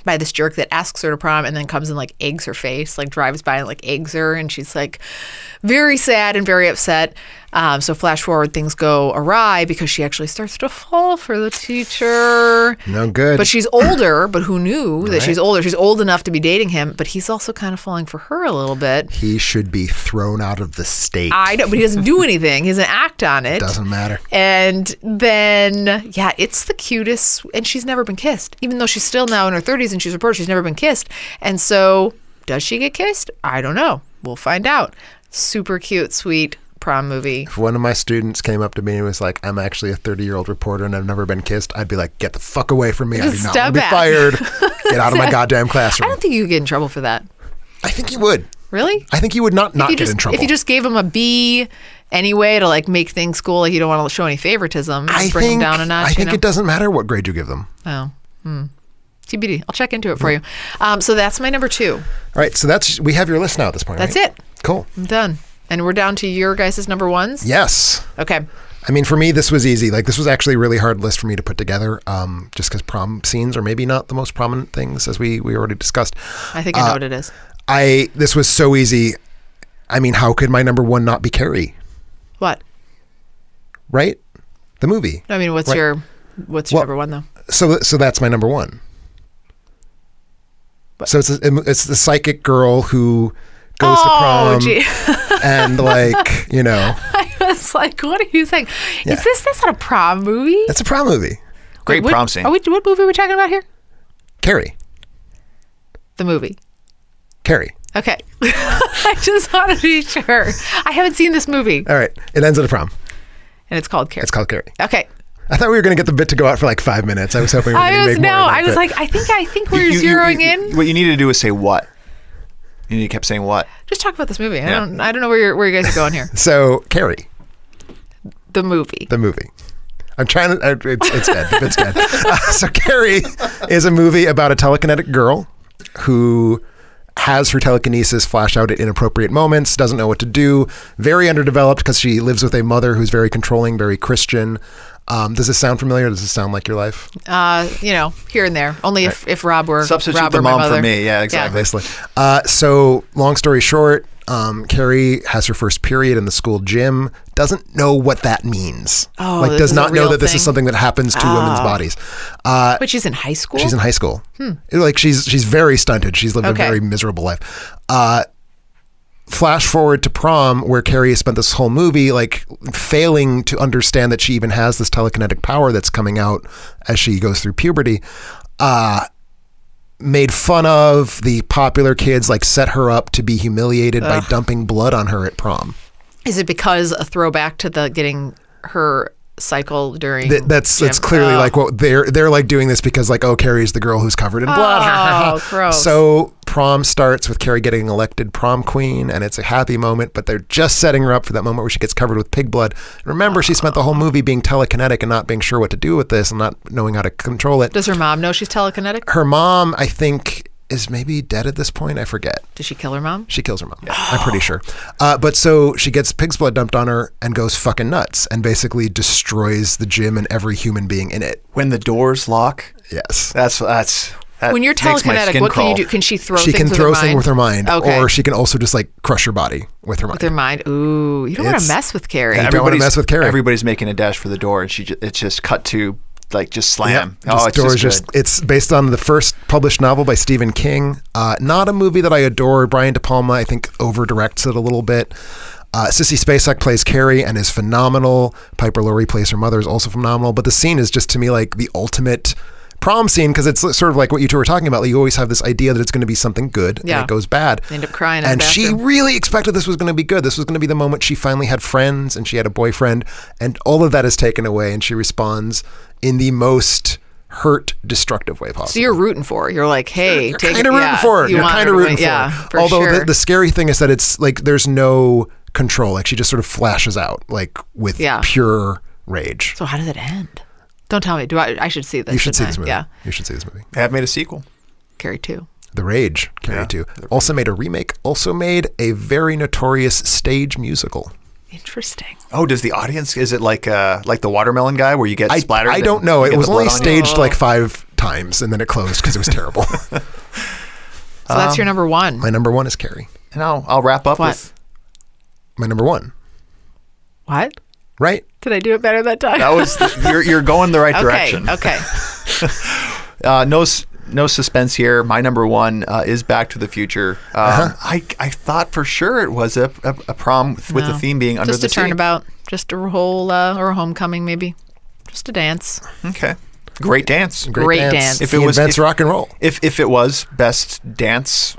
by this jerk that asks her to prom and then comes and like eggs her face, like drives by and like eggs her, and she's like very sad and very upset. So flash forward, things go awry because she actually starts to fall for the teacher. No good. But she's older, but who knew that she's older? She's old enough to be dating him, but he's also kind of falling for her a little bit. He should be thrown out of the state. I know, but he doesn't do anything. He doesn't act on it. Doesn't matter. And then, yeah, it's the cutest, and she's never been kissed. Even though she's still now in her 30s and she's reported, she's never been kissed. And so, does she get kissed? I don't know. We'll find out. Super cute, sweet prom movie. If one of my students came up to me and was like, I'm actually a 30-year-old reporter and I've never been kissed, I'd be like, get the fuck away from me. I do Just not step want to be back. fired. Get out of my goddamn I classroom. don't think you could get in trouble for that. I think you would. Really? I think you would not get just, in trouble. If you just gave him a B anyway to like make things cool, like you don't want to show any favoritism, just bring him down a notch. I think it doesn't matter what grade you give them. Oh, TBD. I'll check into it for you. So that's my number 2. All right, so we have your list now at this point, That's right? it. Cool. I'm done. And we're down to your guys' number 1s? Yes. Okay. I mean, for me, this was easy. Like, this was actually a really hard list for me to put together, just because prom scenes are maybe not the most prominent things, as we already discussed. I think I know what it is. This was so easy. I mean, how could my number 1 not be Carrie? What? Right? The movie. I mean, what's Right. your number 1 though? So that's my number 1. So it's the psychic girl who goes to prom gee. and like, you know. I was like, what are you saying? Yeah. That's not a prom movie? That's a prom movie. Great What- prom scene. what movie are we talking about here? Carrie. The movie. Carrie. Okay. I just want to be sure. I haven't seen this movie. All right. It ends at a prom. And it's called Carrie. It's called Carrie. Okay. I thought we were going to get the bit to go out for like 5 minutes. I was hoping we were going to make more. I was like, I think we're zeroing in. What you needed to do is say what. You kept saying what. Just talk about this movie. Yeah. I don't know where you guys are going here. So, Carrie. The movie. The movie. I'm trying to. It's dead. It's dead. So Carrie is a movie about a telekinetic girl who has her telekinesis flash out at inappropriate moments, doesn't know what to do, very underdeveloped because she lives with a mother who's very controlling, very Christian. Does this sound familiar? Does this sound like your life? Here and there. Only if Rob were Substitute Rob the or my mom mother. for me. Yeah, exactly. Basically. So long story short, Carrie has her first period in the school gym, doesn't know what that means. Oh, like this does is a not know real that this thing? is something that happens to women's bodies. But she's in high school? She's in high school. Like she's very stunted. She's lived a very miserable life. Flash forward to prom, where Carrie has spent this whole movie like failing to understand that she even has this telekinetic power that's coming out as she goes through puberty. Made fun of. The popular kids like set her up to be humiliated by dumping blood on her at prom. Is it because a throwback to the getting her cycle during That's gym? clearly like what they're like doing this because like, oh, Carrie's the girl who's covered in blood. Oh, gross. So prom starts with Carrie getting elected prom queen, and it's a happy moment, but they're just setting her up for that moment where she gets covered with pig blood. Remember, she spent the whole movie being telekinetic and not being sure what to do with this and not knowing how to control it. Does her mom know she's telekinetic? Her mom, I think, is maybe dead at this point. I forget. Does she kill her mom? She kills her mom. I'm pretty sure. But so she gets pig's blood dumped on her and goes fucking nuts and basically destroys the gym and every human being in it. When the doors lock. Yes. That When you're makes my telekinetic, skin what can you crawl. do? Can she throw She things can with throw her mind? things with her mind, Okay. or she can also just like crush her body with her mind. With her mind. Ooh, you don't want to It's- mess with Carrie. You don't want to mess with Carrie. Everybody's making a dash for the door, and it's just cut to like just slam. Yeah, It's just good. it's based on the first published novel by Stephen King. Not a movie that I adore. Brian De Palma, I think, over directs it a little bit. Sissy Spacek plays Carrie and is phenomenal. Piper Laurie plays her mother, is also phenomenal. But the scene is just to me like the ultimate prom scene because it's sort of like what you two were talking about. Like, you always have this idea that it's going to be something good and it goes bad. They end up crying in And the she bathroom. really expected this was going to be good. This was going to be the moment she finally had friends and she had a boyfriend, and all of that is taken away, and she responds in the most hurt, destructive way possible. So you're rooting for. You're like, hey, You're take kind it. of rooting for it. You You're want kind her of to rooting win. for Yeah, it. for Although sure. the scary thing is that it's like there's no control. Like she just sort of flashes out like with pure rage. So how does it end? Don't tell me. I should see this. You should see shouldn't this I? movie. Yeah. You should see this movie. They have made a sequel. Carrie 2. The Rage, Carrie 2. Also made a remake. Also made a very notorious stage musical. Interesting. Oh, does the audience, is it like the Watermelon Guy where you get splattered? I don't know. You It get was the blood only on you? staged like 5 times and then it closed because it was terrible. So that's your number one. My number 1 is Carrie. And I'll wrap up What? with My number 1. What? Right? Did I do it better that time? that was you're going the right direction. Okay. No suspense here. My number 1 is Back to the Future. I thought for sure it was a prom with the theme being Under just the a Sea. turnabout. Just a whole or a homecoming maybe. Just a dance. Okay. Great dance. Great dance. If If it was invents rock and roll. if it was best dance,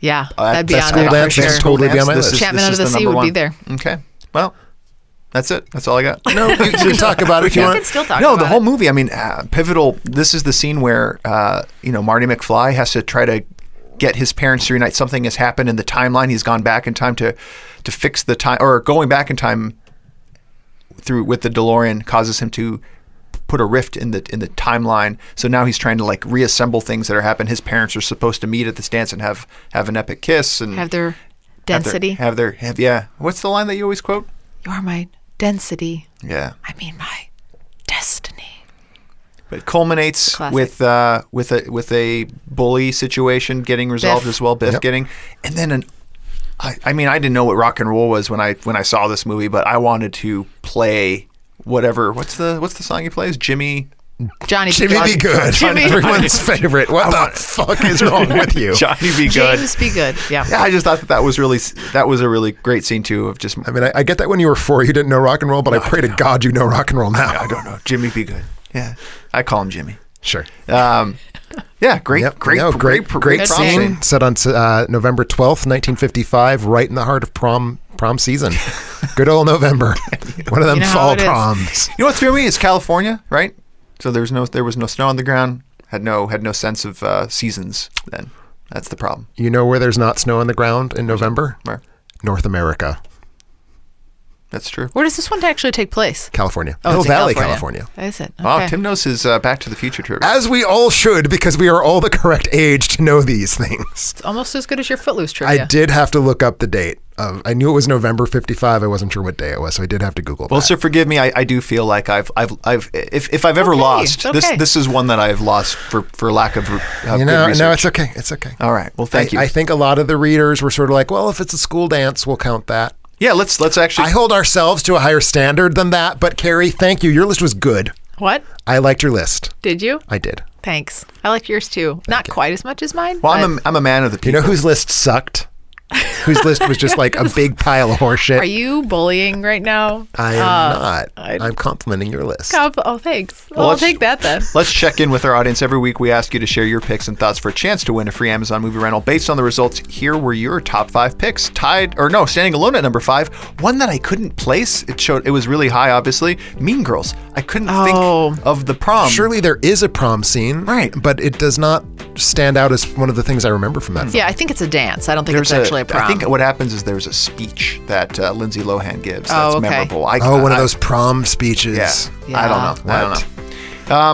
Yeah, that'd be best on school there dance, for best sure. school totally be on my list. Chapman Under the Sea number would be 1. there. Okay. Well, that's it. That's all I got. No, you can talk about it if you We want. can still talk No, about the whole it. movie. I mean, pivotal. This is the scene where Marty McFly has to try to get his parents to reunite. Something has happened in the timeline. He's gone back in time to fix the time, or going back in time through with the DeLorean causes him to put a rift in the timeline. So now he's trying to like reassemble things that are happening. His parents are supposed to meet at this dance and have an epic kiss and Have their density. have What's the line that you always quote? You are my density. Yeah. I mean my destiny. But it culminates Classic. with a bully situation getting resolved Biff. as well. Biff Yep. getting, and then I mean I didn't know what rock and roll was when I saw this movie, but I wanted to play whatever. What's the song he plays? Johnny Jimmy Be Good. Jimmy. Everyone's favorite. What the fuck is wrong with you? Johnny Be Good. James Be Good. Yeah. Yeah, I just thought that was a really great scene too. Of just I mean, I get that when you were 4, you didn't know rock and roll, but I pray to God you know rock and roll now. I don't know. Jimmy Be Good. Yeah, I call him Jimmy. Sure. Yeah, great, Yep. great, No, great prom scene. Set on November 12th, 1955, right in the heart of prom season. Good old November. One of them You know how fall it is. proms. You know what threw me? It's California, right? So there was no snow on the ground. Had no sense of seasons then. That's the problem. You know where there's not snow on the ground in November? Where? North America. That's true. Where does this one actually take place? California. Oh, Hill it's in Valley, California. Is it? Wow, Okay. Tim knows his Back to the Future trivia. As we all should, because we are all the correct age to know these things. It's almost as good as your Footloose trivia. I did have to look up the date. I knew it was November 55. I wasn't sure what day it was, so I did have to Google Well, that. so forgive me. I do feel like if I've ever Okay, lost, it's okay. this is one that I've lost for lack of good no, research. it's okay. It's okay. All right. Well, thank you. I think a lot of the readers were sort of like, well, if it's a school dance, we'll count that. Yeah, let's actually. I hold ourselves to a higher standard than that, but Carrie, thank you. Your list was good. What? I liked your list. Did you? I did. Thanks. I liked yours too. Not quite as much as mine. well, but I'm a man of the You people. know whose list sucked? Whose list was just like a big pile of horseshit? Are you bullying right now? I am not. I- I'm complimenting your list. Oh, thanks. Well, I'll let's- take that then. Let's check in with our audience. Every week we ask you to share your picks and thoughts for a chance to win a free Amazon movie rental. Based on the results, here were your top 5 picks. Standing alone at number 5. One that I couldn't place. It was really high, obviously. Mean Girls. I couldn't Oh. think of the prom. Surely there is a prom scene, Right. But it does not stand out as one of the things I remember from that film. Yeah, I think it's a dance. I don't think it's actually a prom. I think what happens is there's a speech that Lindsay Lohan gives that's Oh, okay. memorable. One of those prom speeches. Yeah. I don't know. I don't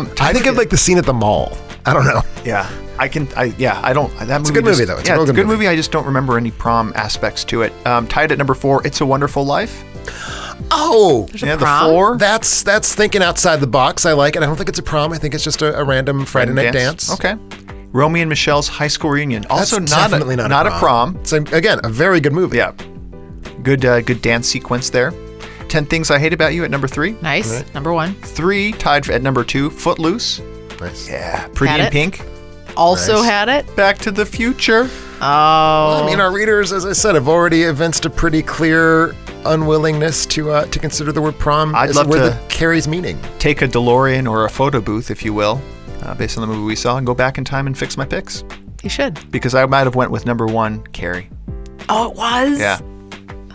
know. I think of like the scene at the mall. I don't know. Yeah, I can. I don't. That It's a good movie, though. It's a yeah, real it's a good good movie. I just don't remember any prom aspects to it. Tied at number 4. It's a Wonderful Life. Oh, There's a Yeah, prom? the 4. that's thinking outside the box. I like it. I don't think it's a prom. I think it's just a random Friday night dance. Okay. Romy and Michelle's high school reunion. Also That's not definitely a prom. It's again a very good movie. Yeah. Good dance sequence there. 10 Things I Hate About You at number 3. Nice. Right. Number 1. 3 tied at number 2. Footloose. Nice. Yeah. Pretty Had in it. Pink. Also Nice. had it. Back to the Future. Oh. Well, I mean, our readers, as I said, have already evinced a pretty clear unwillingness to consider the word prom I'd as love a word to- that carries meaning. Take a DeLorean or a photo booth, if you will, based on the movie we saw, and go back in time and fix my picks. You should. Because I might have went with number 1, Carrie. Oh, it was? Yeah.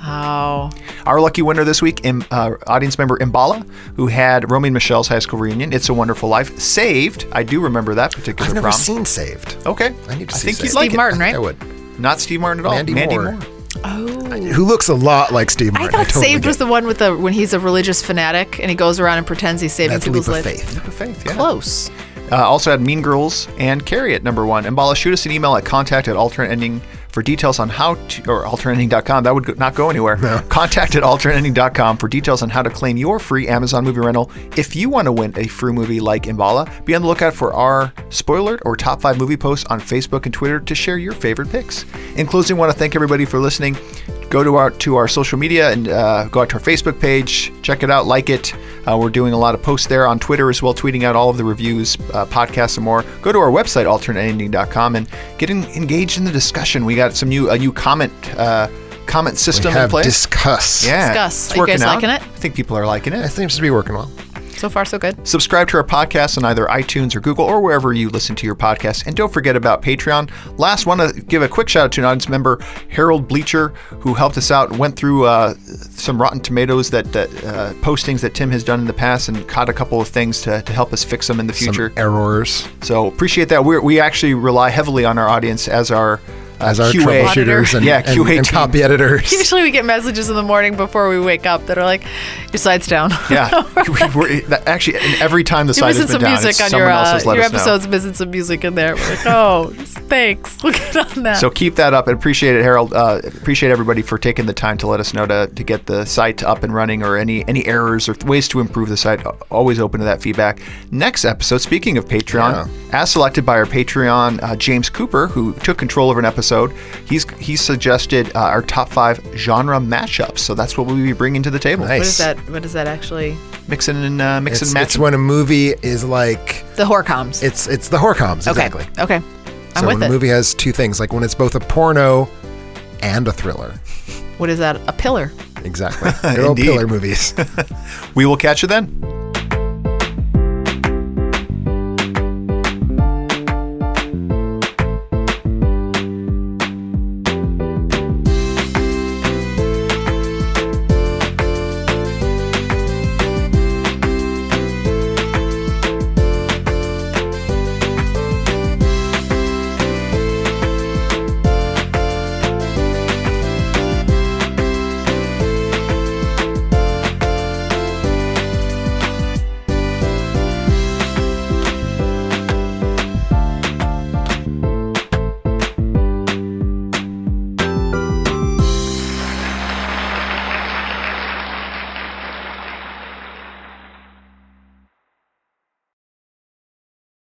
Oh. Our lucky winner this week, audience member Imbala, who had Romy and Michelle's high school reunion, It's a Wonderful Life. Saved. I do remember that particular I've never prom. seen Saved. Okay. I need to see think Saved. you'd like Steve Martin, right? I would. Not Steve Martin at all. Mandy Moore. Oh. Who looks a lot like Steve I Martin. thought totally Saved get was the one with when he's a religious fanatic and he goes around and pretends he's saving That's Leap people's of lives. Faith. Leap of Faith, yeah. Close. Also had Mean Girls and Carrie at number 1. Imbala, shoot us an email at contact@alternateending for details on how to, or alternateending.com. That would not go anywhere. No. Contact@alternateending.com for details on how to claim your free Amazon movie rental. If you want to win a free movie like Imbala, be on the lookout for our spoiler or top 5 movie posts on Facebook and Twitter to share your favorite picks. In closing, I want to thank everybody for listening. Go to our social media and go out to our Facebook page. Check it out, like it. We're doing a lot of posts there on Twitter as well, tweeting out all of the reviews, podcasts, and more. Go to our website, alternateending.com, and get engaged in the discussion. We got a new comment system in place. Discuss. Yeah, Discuss. it's Are you guys working out. liking it? I think people are liking It it. seems to be working well. So far, so good. Subscribe to our podcast on either iTunes or Google or wherever you listen to your podcast. And don't forget about Patreon. Last, want to give a quick shout out to an audience member, Harold Bleacher, who helped us out and went through some Rotten Tomatoes postings that Tim has done in the past and caught a couple of things to help us fix them in the future. Some errors. So appreciate that. We actually rely heavily on our audience as our QA. troubleshooters and, Yeah, QA and team. copy editors. Usually we get messages in the morning before we wake up that are like, your side's down. Yeah, actually, and every time the You're site missing has been some down, music on someone else has let your us know. episode's missing some music in there. We're like, oh, thanks. We'll get on that. So keep that up and appreciate it, Harold. Appreciate everybody for taking the time to let us know to get the site up and running or any errors or ways to improve the site. Always open to that feedback. Next episode, speaking of Patreon, as selected by our Patreon, James Cooper, who took control of an episode, he suggested our top 5 genre mashups. So that's what we'll be bringing to the table. Nice. What is that actually? Mixing and It's matching. when a movie is like The horcoms. it's the horcoms, exactly. Okay. I'm So with when a it. movie has two things, like when it's both a porno and a thriller. What is that? A pillar. Exactly. They're all Indeed. pillar movies. We will catch you then.